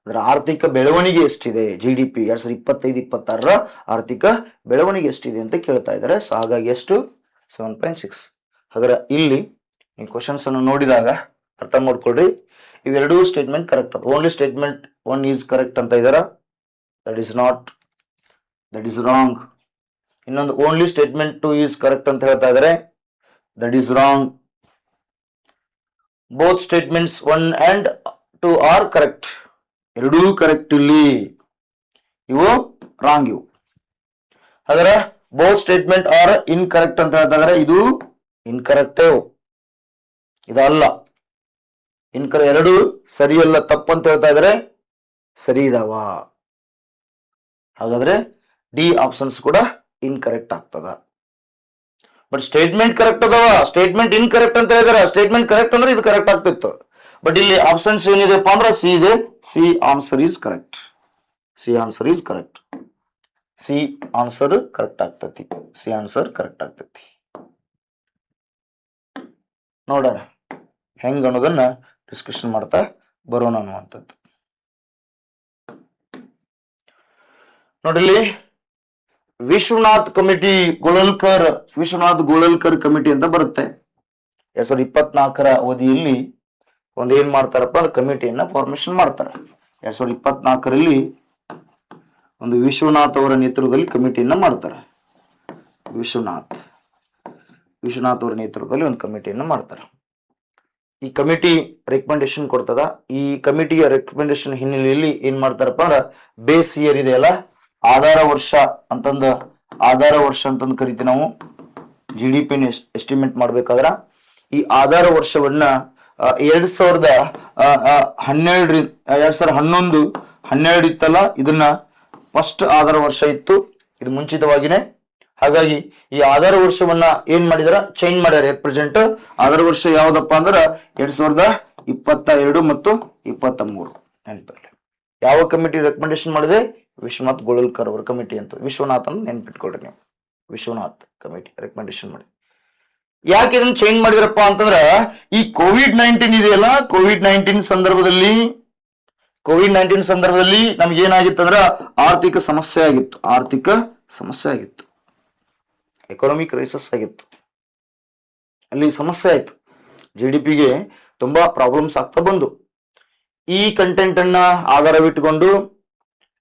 ಅದರ ಆರ್ಥಿಕ ಬೆಳವಣಿಗೆ ಎಷ್ಟಿದೆ, GDP 2025-26 ಆರ್ಥಿಕ ಬೆಳವಣಿಗೆ ಎಷ್ಟಿದೆ ಅಂತ ಕೇಳ್ತಾ ಇದ್ದಾರೆ. ಸೊ ಹಾಗಾಗಿ ಎಷ್ಟು 7.6. ಹಾಗಾದ್ರೆ ಇಲ್ಲಿ ನೀವು ಕ್ವಶನ್ಸ್ ಅನ್ನು ನೋಡಿದಾಗ ಅರ್ಥ ಮಾಡ್ಕೊಳ್ರಿ, ಇವೆರಡೂ ಸ್ಟೇಟ್ಮೆಂಟ್ ಕರೆಕ್ಟ್ ಅದ. ಓನ್ಲಿ ಸ್ಟೇಟ್ಮೆಂಟ್ 1 ಈಸ್ ಕರೆಕ್ಟ್ ಅಂತ ಇದಾರ, that is not, that is wrong. ಇನ್ನೊಂದು ಓನ್ಲಿ ಸ್ಟೇಟ್ಮೆಂಟ್ 2 ಈಸ್ ಕರೆಕ್ಟ್ ಅಂತ ಹೇಳ್ತಾ ಇದ್ದಾರೆ, that is wrong. Both statements 1 and 2 are correct. ಎರಡೂ ಕರೆಕ್ಟ್ ಇಲ್ಲಿ, ಇವು ರಾಂಗ್ ಇವು. ಹಾಗಾದ್ರೆ ಬೋತ್ ಸ್ಟೇಟ್ಮೆಂಟ್ ಆರ್ ಇನ್ಕರೆಕ್ಟ್ ಅಂತ ಹೇಳ್ತಾ ಇದ್ದಾರೆ, ಇದು ಇನ್ಕರೆಕ್ಟ್, ಇದಲ್ಲ. ಎರಡು ಸರಿಯಲ್ಲ, ತಪ್ಪು ಅಂತ ಹೇಳ್ತಾ ಇದ್ದಾರೆ, ಸರಿ ಇದಾವ. ಹಾಗಾದ್ರೆ ಡಿ ಆಪ್ಷನ್ಸ್ ಕೂಡ ಇನ್ಕರೆಕ್ಟ್ ಆಗ್ತದ. ಬಟ್ ಸ್ಟೇಟ್ಮೆಂಟ್ ಕರೆಕ್ಟ್ ಅದಾವ, ಸ್ಟೇಟ್ಮೆಂಟ್ ಇನ್ಕರೆಕ್ಟ್ ಅಂತ ಹೇಳಿದಾರೆ. ಸ್ಟೇಟ್ಮೆಂಟ್ ಕರೆಕ್ಟ್ ಅಂದ್ರೆ ಇದು ಕರೆಕ್ಟ್ ಆಗ್ತಿತ್ತು. ಬಟ್ ಇಲ್ಲಿ ಆಪ್ಷನ್ಸ್ ಏನಿದೆಪ್ಪ ಅಂದ್ರೆ ಸಿ ಇದೆ. C answer is correct. C answer is correct. C answer correct ಆಗ್ತತಿ. ಸಿ ಆನ್ಸರ್ ಕರೆಕ್ಟ್ ಆಗ್ತತಿ. ನೋಡೋಣ ಹೆಂಗ ಅನ್ನೋದನ್ನ ಡಿಸ್ಕಷನ್ ಮಾಡ್ತಾ ಬರೋಣ ಅನ್ನುವಂಥದ್ದು. ನೋಡಿಲ್ಲಿ ವಿಶ್ವನಾಥ್ ಕಮಿಟಿ ಗೋಳಲ್ಕರ್, ವಿಶ್ವನಾಥ್ ಗೋಳಲ್ಕರ್ ಕಮಿಟಿ ಅಂತ ಬರುತ್ತೆ. 2024 ಅವಧಿಯಲ್ಲಿ ಒಂದ್ ಏನ್ ಮಾಡ್ತಾರಪ್ಪ ಅಂದ್ರೆ ಕಮಿಟಿಯನ್ನ ಫಾರ್ಮೇಶನ್ ಮಾಡ್ತಾರೆ. 2024 ಒಂದು ವಿಶ್ವನಾಥ್ ಅವರ ನೇತೃತ್ವದಲ್ಲಿ ಕಮಿಟಿಯನ್ನ ಮಾಡ್ತಾರೆ. ವಿಶ್ವನಾಥ್ ಅವರ ನೇತೃತ್ವದಲ್ಲಿ ಒಂದು ಕಮಿಟಿಯನ್ನ ಮಾಡ್ತಾರೆ. ಈ ಕಮಿಟಿ ರೆಕಮೆಂಡೇಶನ್ ಕೊಡ್ತದ. ಈ ಕಮಿಟಿಯ ರೆಕಮೆಂಡೇಶನ್ ಹಿನ್ನೆಲೆಯಲ್ಲಿ ಏನ್ ಮಾಡ್ತಾರಪ್ಪ ಅಂದ್ರ ಬೇಸ್ ಇಯರ್ ಇದೆಯಲ್ಲ, ಆಧಾರ ವರ್ಷ ಅಂತಂದು ಕರಿತೀವಿ ನಾವು. GDP ಎಸ್ಟಿಮೇಟ್ ಮಾಡ್ಬೇಕಾದ್ರ ಈ ಆಧಾರ ವರ್ಷವನ್ನ 2011 ಇತ್ತಲ್ಲ, ಇದನ್ನ ಫಸ್ಟ್ ಆಧಾರ ವರ್ಷ ಇತ್ತು, ಇದು ಮುಂಚಿತವಾಗಿನೇ. ಹಾಗಾಗಿ ಈ ಆಧಾರ ವರ್ಷವನ್ನ ಏನ್ ಮಾಡಿದಾರ, ಚೇಂಜ್ ಮಾಡ್ಯಾರ. ಪ್ರೆಸೆಂಟ್ ಆಧಾರ ವರ್ಷ ಯಾವ್ದಪ್ಪ ಅಂದ್ರ 2022 ಮತ್ತು 23. ನೆನ್ಪಿರ್ಲಿ, ಯಾವ ಕಮಿಟಿ ರೆಕಮೆಂಡೇಶನ್ ಮಾಡಿದೆ? ವಿಶ್ವನಾಥ್ ಗೋಳಲ್ಕರ್ ಅವರ ಕಮಿಟಿ ಅಂತ. ವಿಶ್ವನಾಥ್ ಅಂತ ನೆನ್ಪಿಟ್ಕೊಳ್ರಿ ನೀವು. ವಿಶ್ವನಾಥ್ ಕಮಿಟಿ ರೆಕಮೆಂಡೇಶನ್ ಮಾಡಿ. ಯಾಕೆ ಇದನ್ನ ಚೇಂಜ್ ಮಾಡಿದ್ರಪ್ಪ ಅಂತಂದ್ರ ಈ COVID-19 ಇದೆಯಲ್ಲ, COVID-19 ಸಂದರ್ಭದಲ್ಲಿ ನಮ್ಗೆ ಏನಾಗಿತ್ತು ಅಂದ್ರ ಆರ್ಥಿಕ ಸಮಸ್ಯೆ ಆಗಿತ್ತು. ಎಕಾನಮಿಕ್ ಕ್ರೈಸಿಸ್ ಆಗಿತ್ತು. ಅಲ್ಲಿ ಸಮಸ್ಯೆ ಆಯ್ತು. GDPಗೆ ತುಂಬಾ ಪ್ರಾಬ್ಲಮ್ಸ್ ಆಗ್ತಾ ಬಂದು. ಈ ಕಂಟೆಂಟ್ ಅನ್ನ ಆಧಾರವಿಟ್ಟುಕೊಂಡು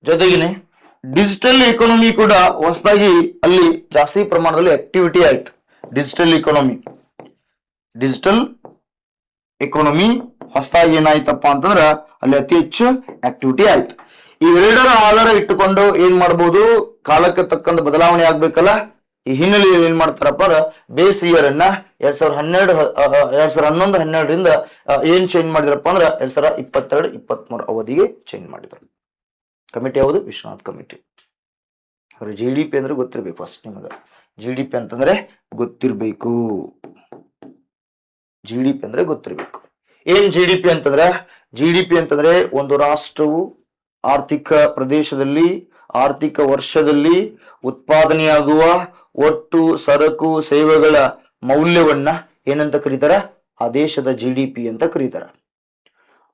ಜೊತೆಗಿನೇ ಡಿಜಿಟಲ್ ಎಕಾನಮಿ ಕೂಡ ಹೊಸದಾಗಿ ಅಲ್ಲಿ ಜಾಸ್ತಿ ಪ್ರಮಾಣದಲ್ಲಿ ಆಕ್ಟಿವಿಟಿ ಆಯ್ತು. ಡಿಜಿಟಲ್ ಎಕಾನಮಿ ಹೊಸದಾಗಿ ಏನಾಯ್ತಪ್ಪ ಅಂತಂದ್ರ ಅಲ್ಲಿ ಅತಿ ಹೆಚ್ಚು ಆಕ್ಟಿವಿಟಿ ಆಯ್ತು. ಇವೆರಡರ ಆಧಾರ ಇಟ್ಟುಕೊಂಡು ಏನ್ ಮಾಡ್ಬೋದು, ಕಾಲಕ್ಕೆ ತಕ್ಕಂತ ಬದಲಾವಣೆ ಆಗ್ಬೇಕಲ್ಲ. ಈ ಹಿನ್ನೆಲೆಯಲ್ಲಿ ಏನ್ ಮಾಡ್ತಾರಪ್ಪ ಬೇಸ್ ಇಯರ್ ಅನ್ನ 2011-12 ಏನ್ ಚೇಂಜ್ ಮಾಡಿದ್ರಪ್ಪ ಅಂದ್ರ 2022-23 ಅವಧಿಗೆ ಚೇಂಜ್ ಮಾಡಿದ್ರು. ಕಮಿಟಿ ಯಾವುದು? ವಿಶ್ವನಾಥ್ ಕಮಿಟಿ. ಅವ್ರ GDP ಅಂದ್ರೆ ಗೊತ್ತಿರ್ಬೇಕು. ಫಸ್ಟ್ ನಿಮಗೆ GDP ಅಂತಂದ್ರೆ ಗೊತ್ತಿರ್ಬೇಕು. ಏನ್ GDP ಅಂತಂದ್ರೆ ಒಂದು ರಾಷ್ಟ್ರವು ಆರ್ಥಿಕ ಪ್ರದೇಶದಲ್ಲಿ, ಆರ್ಥಿಕ ವರ್ಷದಲ್ಲಿ ಉತ್ಪಾದನೆಯಾಗುವ ಒಟ್ಟು ಸರಕು ಸೇವೆಗಳ ಮೌಲ್ಯವನ್ನ ಏನಂತ ಕರೀತಾರ? ಆ ದೇಶದ GDP ಅಂತ ಕರೀತಾರ.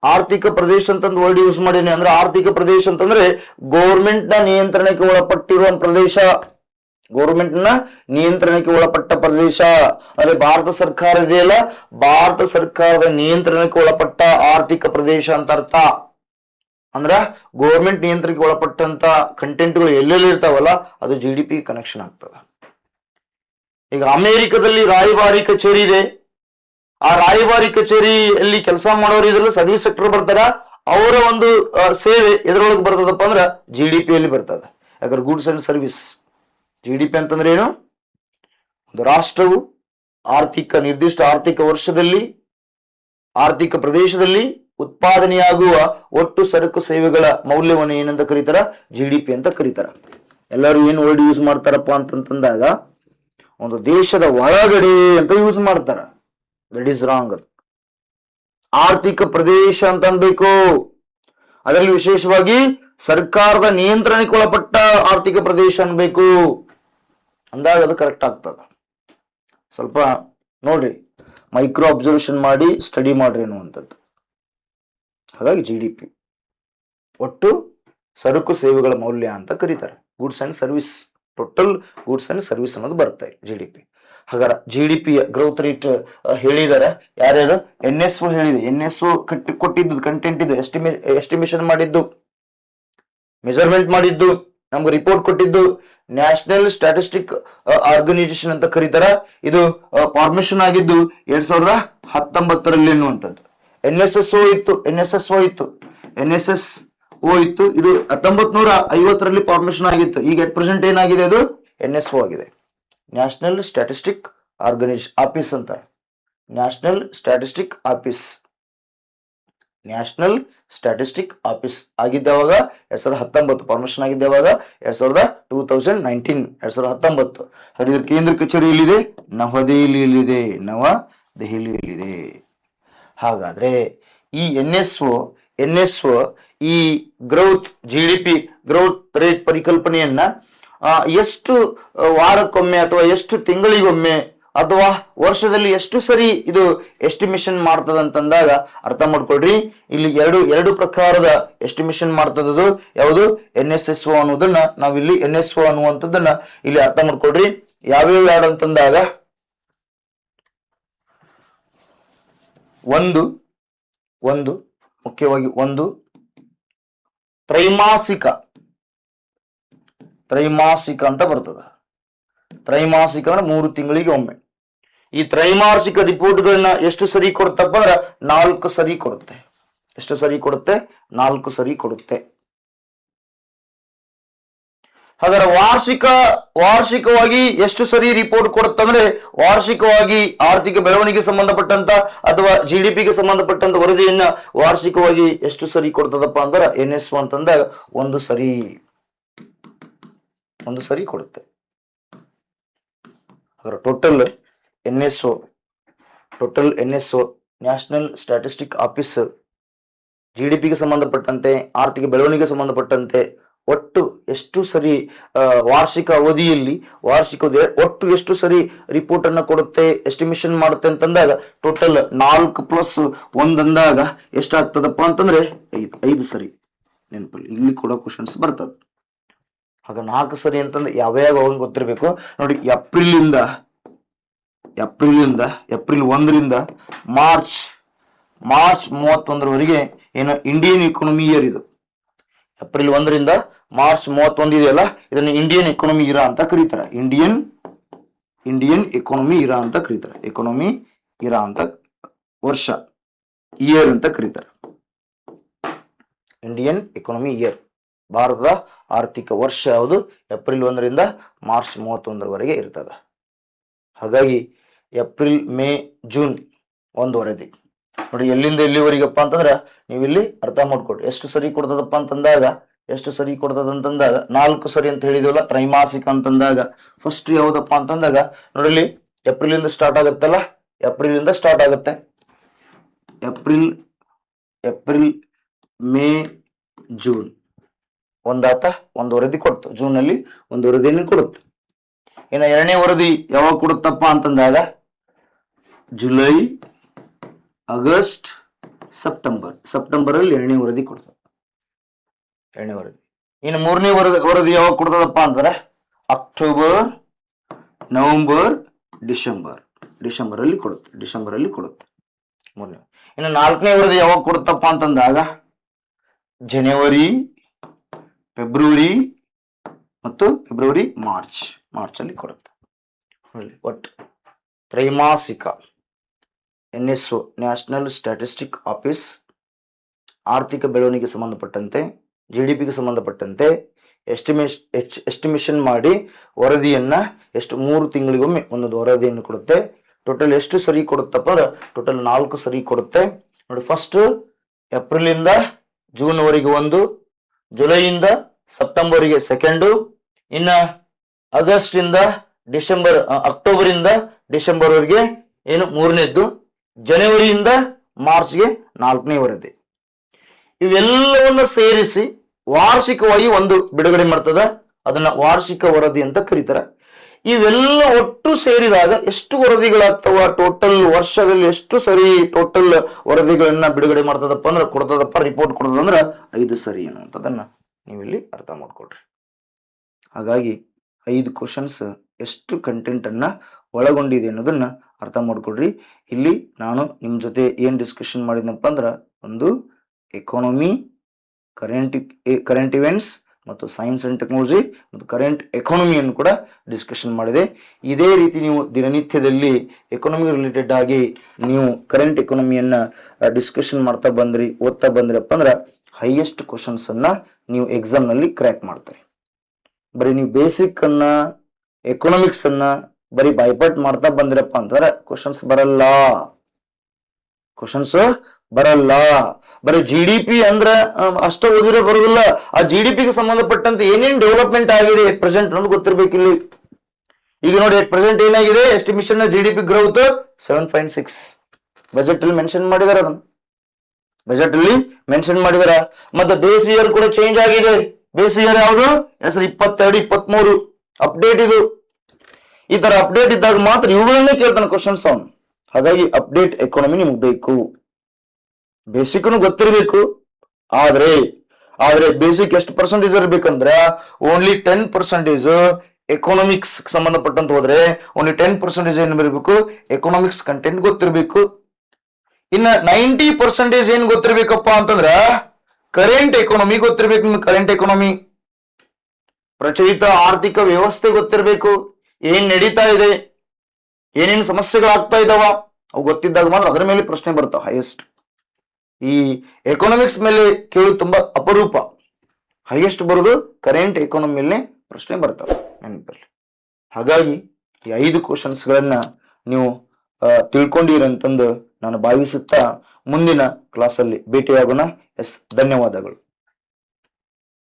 ಆರ್ಥಿಕ ಪ್ರದೇಶ ಅಂತಂದು ವರ್ಡ್ ಯೂಸ್ ಮಾಡೀನಿ. ಅಂದ್ರೆ ಆರ್ಥಿಕ ಪ್ರದೇಶ ಅಂತಂದ್ರೆ ಗೌರ್ಮೆಂಟ್ ನ ನಿಯಂತ್ರಣಕ್ಕೆ ಒಳಪಟ್ಟಿರುವ ಪ್ರದೇಶ. ಅಂದ್ರೆ ಭಾರತ ಸರ್ಕಾರ ಇದೆಯಲ್ಲ, ಭಾರತ ಸರ್ಕಾರದ ನಿಯಂತ್ರಣಕ್ಕೆ ಒಳಪಟ್ಟ ಆರ್ಥಿಕ ಪ್ರದೇಶ ಅಂತ ಅರ್ಥ. ಅಂದ್ರ ಗೌರ್ಮೆಂಟ್ ನಿಯಂತ್ರಣಕ್ಕೆ ಒಳಪಟ್ಟಂತ ಕಂಟೆಂಟ್ಗಳು ಎಲ್ಲೆಲ್ಲಿ ಇರ್ತಾವಲ್ಲ, ಅದು GDP ಕನೆಕ್ಷನ್ ಆಗ್ತದ. ಈಗ ಅಮೆರಿಕದಲ್ಲಿ ರಾಯಭಾರಿ ಕಚೇರಿ ಇದೆ. ಆ ರಾಯಭಾರಿ ಕಚೇರಿಯಲ್ಲಿ ಕೆಲಸ ಮಾಡೋರು ಇದ್ರಲ್ಲಿ ಸರ್ವಿಸ್ ಸೆಕ್ಟರ್ ಬರ್ತಾರ. ಅವರ ಒಂದು ಸೇವೆ ಎದ್ರೊಳಗೆ ಬರ್ತದಪ್ಪ ಅಂದ್ರ GDP ಅಲ್ಲಿ ಬರ್ತದ. ಯಾಕಂದ್ರೆ ಗೂಡ್ಸ್ ಅಂಡ್ ಸರ್ವಿಸ್. GDP ಅಂತಂದ್ರೆ ಏನು? ಒಂದು ರಾಷ್ಟ್ರವು ನಿರ್ದಿಷ್ಟ ಆರ್ಥಿಕ ವರ್ಷದಲ್ಲಿ, ಆರ್ಥಿಕ ಪ್ರದೇಶದಲ್ಲಿ ಉತ್ಪಾದನೆಯಾಗುವ ಒಟ್ಟು ಸರಕು ಸೇವೆಗಳ ಮೌಲ್ಯವನ್ನು ಏನಂತ ಕರೀತಾರ? GDP ಅಂತ ಕರೀತಾರ. ಎಲ್ಲರೂ ಏನು ವರ್ಡ್ ಯೂಸ್ ಮಾಡ್ತಾರಪ್ಪ ಅಂತಂದಾಗ ಒಂದು ದೇಶದ ಒಳಗಡೆ ಅಂತ ಯೂಸ್ ಮಾಡ್ತಾರ. That is wrong. ಆರ್ಥಿಕ ಪ್ರದೇಶ ಅಂತ ಅನ್ಬೇಕು. ಅದರಲ್ಲಿ ವಿಶೇಷವಾಗಿ ಸರ್ಕಾರದ ನಿಯಂತ್ರಣಕ್ಕೆ ಒಳಪಟ್ಟ ಆರ್ಥಿಕ ಪ್ರದೇಶ ಅನ್ಬೇಕು. ಅಂದಾಗ ಅದು ಕರೆಕ್ಟ್ ಆಗ್ತದ. ಸ್ವಲ್ಪ ನೋಡ್ರಿ, ಮೈಕ್ರೋ ಅಬ್ಸರ್ವೇಷನ್ ಮಾಡಿ ಸ್ಟಡಿ ಮಾಡ್ರಿ ಅನ್ನುವಂಥದ್ದು. ಹಾಗಾಗಿ GDP ಒಟ್ಟು ಸರಕು ಸೇವೆಗಳ ಮೌಲ್ಯ ಅಂತ ಕರೀತಾರೆ. Goods and service, total goods and service ಅನ್ನೋದು ಬರುತ್ತೆ GDP. ಹಾಗಾದ್ರೆ GDP ಗ್ರೋತ್ ರೇಟ್ ಹೇಳಿದಾರೆ ಯಾರ್ಯಾರು? NSO ಹೇಳಿದೆ. NSO ಕೊಟ್ಟಿದ್ದು ಕಂಟೆಂಟ್ ಇದು, ಎಸ್ಟಿಮೇಷನ್ ಮಾಡಿದ್ದು, ಮೆಜರ್ಮೆಂಟ್ ಮಾಡಿದ್ದು, ನಮ್ಗೆ ರಿಪೋರ್ಟ್ ಕೊಟ್ಟಿದ್ದು ನ್ಯಾಷನಲ್ ಸ್ಟ್ಯಾಟಿಸ್ಟಿಕ್ ಆರ್ಗನೈಸೇಷನ್ ಅಂತ ಕರೀತಾರ. ಇದು ಫಾರ್ಮೇಶನ್ ಆಗಿದ್ದು 2019ರಲ್ಲಿ ಎನ್ನುವಂಥದ್ದು. NSSO ಇತ್ತು. ಇದು 1950ರಲ್ಲಿ ಫಾರ್ಮೇಶನ್ ಆಗಿತ್ತು. ಈಗ ಅಟ್ ಪ್ರೆಸೆಂಟ್ ಏನಾಗಿದೆ? ಅದು NSO ಆಗಿದೆ. ನ್ಯಾಷನಲ್ ಸ್ಟ್ಯಾಟಿಸ್ಟಿಕ್ ಆಫೀಸ್ ಅಂತಾರೆ. ನ್ಯಾಷನಲ್ ಸ್ಟ್ಯಾಟಿಸ್ಟಿಕ್ ಆಫೀಸ್ ಆಗಿದ್ದಾವಾಗ 2019 ಫಾರ್ಮೇಶನ್ ಆಗಿದ್ದಾವಾಗ 2019. ಇದ್ರ ಕೇಂದ್ರ ಕಚೇರಿ ಎಲ್ಲಿದೆ? ನವದೆಹಲಿಯಲ್ಲಿದೆ. ಹಾಗಾದ್ರೆ ಈ NSO ಈ GDP ಗ್ರೋತ್ ರೇಟ್ ಪರಿಕಲ್ಪನೆಯನ್ನ ಎಷ್ಟು ವಾರಕ್ಕೊಮ್ಮೆ ಅಥವಾ ಎಷ್ಟು ತಿಂಗಳಿಗೊಮ್ಮೆ ಅಥವಾ ವರ್ಷದಲ್ಲಿ ಎಷ್ಟು ಸರಿ ಇದು ಎಸ್ಟಿಮೇಷನ್ ಮಾಡ್ತದಂತಂದಾಗ ಅರ್ಥ ಮಾಡ್ಕೊಳ್ರಿ. ಇಲ್ಲಿ ಎರಡು ಪ್ರಕಾರದ ಎಸ್ಟಿಮೇಷನ್ ಮಾಡ್ತದದು. ಯಾವುದು? NSSO ಅನ್ನೋದನ್ನ ನಾವಿಲ್ಲಿ NSO ಅನ್ನುವಂಥದ್ದನ್ನ ಇಲ್ಲಿ ಅರ್ಥ ಮಾಡ್ಕೊಳ್ರಿ. ಯಾವ್ಯಾವ ಯಾರು ಅಂತಂದಾಗ ಒಂದು ಮುಖ್ಯವಾಗಿ ತ್ರೈಮಾಸಿಕ ಅಂತ ಬರ್ತದ. ತ್ರೈಮಾಸಿಕ ಅಂದ್ರೆ 3 ತಿಂಗಳಿಗೆ ಒಮ್ಮೆ. ಈ ತ್ರೈಮಾಸಿಕ ರಿಪೋರ್ಟ್ಗಳನ್ನ ಎಷ್ಟು ಸರಿ ಕೊಡುತ್ತಪ್ಪ ಅಂದ್ರೆ 4 ಸರಿ ಕೊಡುತ್ತೆ. ಎಷ್ಟು ಸರಿ ಕೊಡುತ್ತೆ? 4 ಸರಿ ಕೊಡುತ್ತೆ. ಹಾಗಾದ್ರೆ ವಾರ್ಷಿಕವಾಗಿ ಎಷ್ಟು ಸರಿ ರಿಪೋರ್ಟ್ ಕೊಡುತ್ತಂದ್ರೆ, ವಾರ್ಷಿಕವಾಗಿ ಆರ್ಥಿಕ ಬೆಳವಣಿಗೆ ಸಂಬಂಧಪಟ್ಟಂತ ಅಥವಾ GDPಗೆ ಸಂಬಂಧಪಟ್ಟಂತ ವರದಿಯನ್ನ ವಾರ್ಷಿಕವಾಗಿ ಎಷ್ಟು ಸರಿ ಕೊಡ್ತದಪ್ಪ ಅಂದ್ರೆ NSO ಅಂತಂದಾಗ 1 ಸರಿ ಕೊಡುತ್ತೆ. ಹಾಗಾದ್ರೆ total NSO national statistic office GDPಗೆ ಸಂಬಂಧಪಟ್ಟಂತೆ ಆರ್ಥಿಕ ಬೆಳವಣಿಗೆ ಸಂಬಂಧಪಟ್ಟಂತೆ ಒಟ್ಟು ಎಷ್ಟು ಸರಿ ವಾರ್ಷಿಕ ಅವಧಿಯಲ್ಲಿ ಒಟ್ಟು ಎಷ್ಟು ಸರಿ ರಿಪೋರ್ಟ್ ಅನ್ನ ಕೊಡುತ್ತೆ, ಎಸ್ಟಿಮೇಷನ್ ಮಾಡುತ್ತೆ ಅಂತಂದಾಗ ಟೋಟಲ್ 4+1 ಅಂದಾಗ ಎಷ್ಟಾಗ್ತದಪ್ಪ ಅಂತಂದ್ರೆ 5 ಸರಿ. ನೆನಪಲ್ಲಿ ಇಲ್ಲಿ ಕೊಡೋ ಕ್ವಶನ್ಸ್ ಬರ್ತದೆ. ಆಗ 4 ಸರಿ ಅಂತಂದ್ರೆ ಯಾವ್ಯಾವ ಗೊತ್ತಿರ್ಬೇಕು ನೋಡಿ. ಏಪ್ರಿಲ್ 1ರಿಂದ ಮಾರ್ಚ್ 31ರವರೆಗೆ ಏನೋ ಇಂಡಿಯನ್ ಎಕಾನಮಿ ಇಯರ್ ಇದು. ಏಪ್ರಿಲ್ 1ರಿಂದ ಮಾರ್ಚ್ 31 ಇದೆಯಲ್ಲ, ಇದನ್ನು ಇಂಡಿಯನ್ ಎಕಾನಮಿ ಇರಾ ಅಂತ ಕರೀತಾರೆ. ಇಂಡಿಯನ್ ಎಕಾನಮಿ ಇರಾ ಅಂತ ಕರೀತಾರೆ. ಎಕಾನಮಿ ಇರಾ ಅಂತ ವರ್ಷ, ಇಯರ್ ಅಂತ ಕರೀತಾರೆ. ಇಂಡಿಯನ್ ಎಕಾನಮಿ ಇಯರ್, ಭಾರತದ ಆರ್ಥಿಕ ವರ್ಷ ಯಾವುದು? ಏಪ್ರಿಲ್ 1ರಿಂದ ಮಾರ್ಚ್ 31ರವರೆಗೆ ಇರ್ತದೆ. ಹಾಗಾಗಿ ಏಪ್ರಿಲ್, ಮೇ, ಜೂನ್ 1 ವರದಿ ನೋಡಿ. ಎಲ್ಲಿಂದ ಎಲ್ಲಿವರೆಗಪ್ಪ ಅಂತಂದ್ರ ನೀವು ಇಲ್ಲಿ ಅರ್ಥ ಮಾಡ್ಕೊಡ್ರಿ. ಎಷ್ಟು ಸರಿ ಕೊಡ್ತದಪ್ಪ ಅಂತಂದಾಗ 4 ಸರಿ ಅಂತ ಹೇಳಿದ್ವಲ್ಲ. ತ್ರೈಮಾಸಿಕ ಅಂತಂದಾಗ ಫಸ್ಟ್ ಯಾವ್ದಪ್ಪ ಅಂತಂದಾಗ ನೋಡಲಿ, ಏಪ್ರಿಲ್ ಇಂದ ಸ್ಟಾರ್ಟ್ ಆಗುತ್ತಲ್ಲ. ಏಪ್ರಿಲ್, ಮೇ, ಜೂನ್ ಒಂದಾತ 1 ವರದಿ ಕೊಡ್ತು. ಜೂನ್ ಅಲ್ಲಿ 1 ವರದಿಯನ್ನು ಕೊಡುತ್ತೆ. ಇನ್ನು 2ನೇ ವರದಿ ಯಾವಾಗ ಕೊಡುತ್ತಪ್ಪ ಅಂತಂದಾಗ ಜುಲೈ, ಆಗಸ್ಟ್, ಸೆಪ್ಟೆಂಬರ್ ಅಲ್ಲಿ 2ನೇ ವರದಿ ಕೊಡ್ತದೆ. 2ನೇ ವರದಿ. ಇನ್ನು 3ನೇ ವರದಿ ಯಾವಾಗ ಕೊಡ್ತದಪ್ಪ ಅಂದ್ರೆ ಅಕ್ಟೋಬರ್, ನವೆಂಬರ್, ಡಿಸೆಂಬರ್ ಅಲ್ಲಿ ಕೊಡುತ್ತೆ. 3ನೇ. ಇನ್ನು 4ನೇ ವರದಿ ಯಾವಾಗ ಕೊಡುತ್ತಪ್ಪ ಅಂತಂದಾಗ ಜನವರಿ, ಫೆಬ್ರವರಿ, ಮಾರ್ಚ್ ಅಲ್ಲಿ ಕೊಡುತ್ತೆ. ಒಟ್ಟು ತ್ರೈಮಾಸಿಕ NSO ನ್ಯಾಷನಲ್ ಸ್ಟ್ಯಾಟಿಸ್ಟಿಕ್ ಆಫೀಸ್ ಆರ್ಥಿಕ ಬೆಳವಣಿಗೆ ಸಂಬಂಧಪಟ್ಟಂತೆ, GDPಗೆ ಸಂಬಂಧಪಟ್ಟಂತೆ ಎಸ್ಟಿಮೇಷನ್ ಮಾಡಿ ವರದಿಯನ್ನ 3 ತಿಂಗಳಿಗೊಮ್ಮೆ ಒಂದೊಂದು ವರದಿಯನ್ನು ಕೊಡುತ್ತೆ. ಟೋಟಲ್ ಎಷ್ಟು ಸರಿ ಕೊಡುತ್ತಪ್ಪ ಅಂದ್ರೆ ಟೋಟಲ್ 4 ಸರಿ ಕೊಡುತ್ತೆ ನೋಡಿ. ಫಸ್ಟ್ ಏಪ್ರಿಲ್ ಇಂದ ಜೂನ್ ವರೆಗೆ ಒಂದು, ಜುಲೈಯಿಂದ ಸೆಪ್ಟೆಂಬರ್ಗೆ ಸೆಕೆಂಡು, ಇನ್ನ ಆಗಸ್ಟ್ ಇಂದ ಡಿಸೆಂಬರ್ ಅಕ್ಟೋಬರ್ ಇಂದ ಡಿಸೆಂಬರ್ ವರೆಗೆ ಏನು ಮೂರನೇದ್ದು, ಜನವರಿಯಿಂದ ಮಾರ್ಚ್ಗೆ 4ನೇ ವರದಿ. ಇವೆಲ್ಲವನ್ನು ಸೇರಿಸಿ ವಾರ್ಷಿಕವಾಗಿ ಒಂದು ಬಿಡುಗಡೆ ಮಾಡ್ತದ, ಅದನ್ನ ವಾರ್ಷಿಕ ವರದಿ ಅಂತ ಕರೀತಾರೆ. ಇವೆಲ್ಲ ಒಟ್ಟು ಸೇರಿದಾಗ ಎಷ್ಟು ವರದಿಗಳಾಗ್ತವ, ಟೋಟಲ್ ವರ್ಷದಲ್ಲಿ ಎಷ್ಟು ಸರಿ ಟೋಟಲ್ ವರದಿಗಳನ್ನ ಬಿಡುಗಡೆ ಮಾಡ್ತದಪ್ಪ ಅಂದ್ರೆ ಕೊಡ್ತದಪ್ಪ, ರಿಪೋರ್ಟ್ ಕೊಡ್ತದಂದ್ರ 5 ಸರಿ ಅನ್ನುವಂಥದ್ದನ್ನ ನೀವಿಲ್ಲಿ ಅರ್ಥ ಮಾಡ್ಕೊಳ್ರಿ. ಹಾಗಾಗಿ 5 ಕ್ವಶನ್ಸ್ ಎಷ್ಟು ಕಂಟೆಂಟ್ ಅನ್ನ ಒಳಗೊಂಡಿದೆ ಅನ್ನೋದನ್ನ ಅರ್ಥ ಮಾಡ್ಕೊಳ್ರಿ. ಇಲ್ಲಿ ನಾನು ನಿಮ್ ಜೊತೆ ಏನ್ ಡಿಸ್ಕಷನ್ ಮಾಡಿದ್ನಪ್ಪ ಅಂದ್ರ ಒಂದು ಎಕಾನಮಿ, ಕರೆಂಟ್ ಇವೆಂಟ್ಸ್ ಮತ್ತು ಸೈನ್ಸ್ ಅಂಡ್ ಟೆಕ್ನಾಲಜಿ ಮತ್ತು ಕರೆಂಟ್ ಎಕಾನಮಿಯನ್ನು ಕೂಡ ಡಿಸ್ಕಷನ್ ಮಾಡಿದೆ. ಇದೇ ರೀತಿ ನೀವು ದಿನನಿತ್ಯದಲ್ಲಿ ಎಕಾನಮಿ ರಿಲೇಟೆಡ್ ಆಗಿ ನೀವು ಕರೆಂಟ್ ಎಕಾನಮಿಯನ್ನ ಡಿಸ್ಕಷನ್ ಮಾಡ್ತಾ ಬಂದ್ರಿ, ಓದ್ತಾ ಬಂದ್ರಪ್ಪ ಅಂದ್ರ ಹೈಯೆಸ್ಟ್ ಕ್ವಶನ್ಸ್ ಅನ್ನ ನೀವು ಎಕ್ಸಾಮ್ ನಲ್ಲಿ ಕ್ರ್ಯಾಕ್ ಮಾಡ್ತಾರೆ. ಬರೀ ನೀವು ಬೇಸಿಕ್ ಅನ್ನ ಎಕನಾಮಿಕ್ಸ್ ಅನ್ನ ಬರೀ ಬೈಪಾಟ್ ಮಾಡ್ತಾ ಬಂದ್ರಪ್ಪ ಅಂತಂದ್ರೆ ಕ್ವಶನ್ಸ್ ಬರಲ್ಲ. ಬರೀ GDP ಅಂದ್ರ ಅಷ್ಟ ಓದಿರೋ ಬರೋದಿಲ್ಲ. ಆ GDP ಗೆ ಸಂಬಂಧಪಟ್ಟಂತೆ ಏನೇನ್ ಡೆವಲಪ್ಮೆಂಟ್ ಆಗಿದೆ ಪ್ರೆಸೆಂಟ್ ಅನ್ನೋದು ಗೊತ್ತಿರ್ಬೇಕು ಇಲ್ಲಿ. ಈಗ ನೋಡಿ ಪ್ರೆಸೆಂಟ್ ಏನಾಗಿದೆ, ಎಸ್ಟಿಮೇಷನ್ GDP ಗ್ರೋತ್ 7.6 ಬಜೆಟ್ ಅಲ್ಲಿ ಮೆನ್ಷನ್ ಮಾಡಿದಾರೆ, ಅದನ್ನ ಬಜೆಟ್ ಅಲ್ಲಿ ಮೆನ್ಷನ್ ಮಾಡಿದಾರ. ಮತ್ತೆ ಬೇಸ್ ಇಯರ್ ಕೂಡ ಚೇಂಜ್ ಆಗಿದೆ. ಬೇಸ್ ಇಯರ್ ಯಾವುದು ಹೆಸರು 22, 23 ಅಪ್ಡೇಟ್ ಇದು. ಈ ತರ ಅಪ್ಡೇಟ್ ಇದ್ದಾಗ ಮಾತ್ರ ಇವುಗಳನ್ನೇ ಕೇಳ್ತಾನೆ ಕ್ವಶನ್ಸ್ ಅವನು. ಹಾಗಾಗಿ ಅಪ್ಡೇಟ್ ಎಕಾನಮಿ ನಿಮ್ಗೆ ಬೇಕು, ಬೇಸಿಕ್ನು ಗೊತ್ತಿರ್ಬೇಕು. ಆದ್ರೆ ಬೇಸಿಕ್ ಎಷ್ಟು ಪರ್ಸೆಂಟೇಜ್ ಇರ್ಬೇಕಂದ್ರೆ ಓನ್ಲಿ 10% ಎಕಾನಮಿಕ್ಸ್ ಸಂಬಂಧಪಟ್ಟಂತ ಹೋದ್ರೆ ಓನ್ಲಿ 10% ಏನ್ ಬರಬೇಕು, ಎಕಾನಮಿಕ್ಸ್ ಕಂಟೆಂಟ್ ಗೊತ್ತಿರ್ಬೇಕು. ಇನ್ನ 90% ಏನ್ ಗೊತ್ತಿರ್ಬೇಕಪ್ಪ ಅಂತಂದ್ರ ಕರೆಂಟ್ ಎಕಾನಮಿ ಗೊತ್ತಿರ್ಬೇಕು. ನಿಮ್ಗೆ ಕರೆಂಟ್ ಎಕಾನಮಿ, ಪ್ರಚಲಿತ ಆರ್ಥಿಕ ವ್ಯವಸ್ಥೆ ಗೊತ್ತಿರ್ಬೇಕು. ಏನ್ ನಡೀತಾ ಇದೆ, ಏನೇನು ಸಮಸ್ಯೆಗಳಾಗ್ತಾ ಇದಾವ ಅವು ಗೊತ್ತಿದ್ದಾಗ ಮಾತ್ರ ಅದರ ಮೇಲೆ ಪ್ರಶ್ನೆ ಬರ್ತಾವ ಹೈಯೆಸ್ಟ್. ಈ ಎಕಾನಮಿಕ್ಸ್ ಮೇಲೆ ಕೇಳೋದು ತುಂಬಾ ಅಪರೂಪ. ಹೈಯೆಸ್ಟ್ ಬರೋದು ಕರೆಂಟ್ ಎಕಾನಮಿ ಮೇಲೆ ಪ್ರಶ್ನೆ ಬರ್ತಾವ ನೆನಪಲ್ಲಿ. ಹಾಗಾಗಿ ಈ 5 ಕ್ವಶನ್ಸ್ ಗಳನ್ನ ನೀವು ತಿಳ್ಕೊಂಡಿರಂತಂದು ನಾನು ಭಾವಿಸುತ್ತಾ ಮುಂದಿನ ಕ್ಲಾಸಲ್ಲಿ ಭೇಟಿಯಾಗೋಣ. ಧನ್ಯವಾದಗಳು.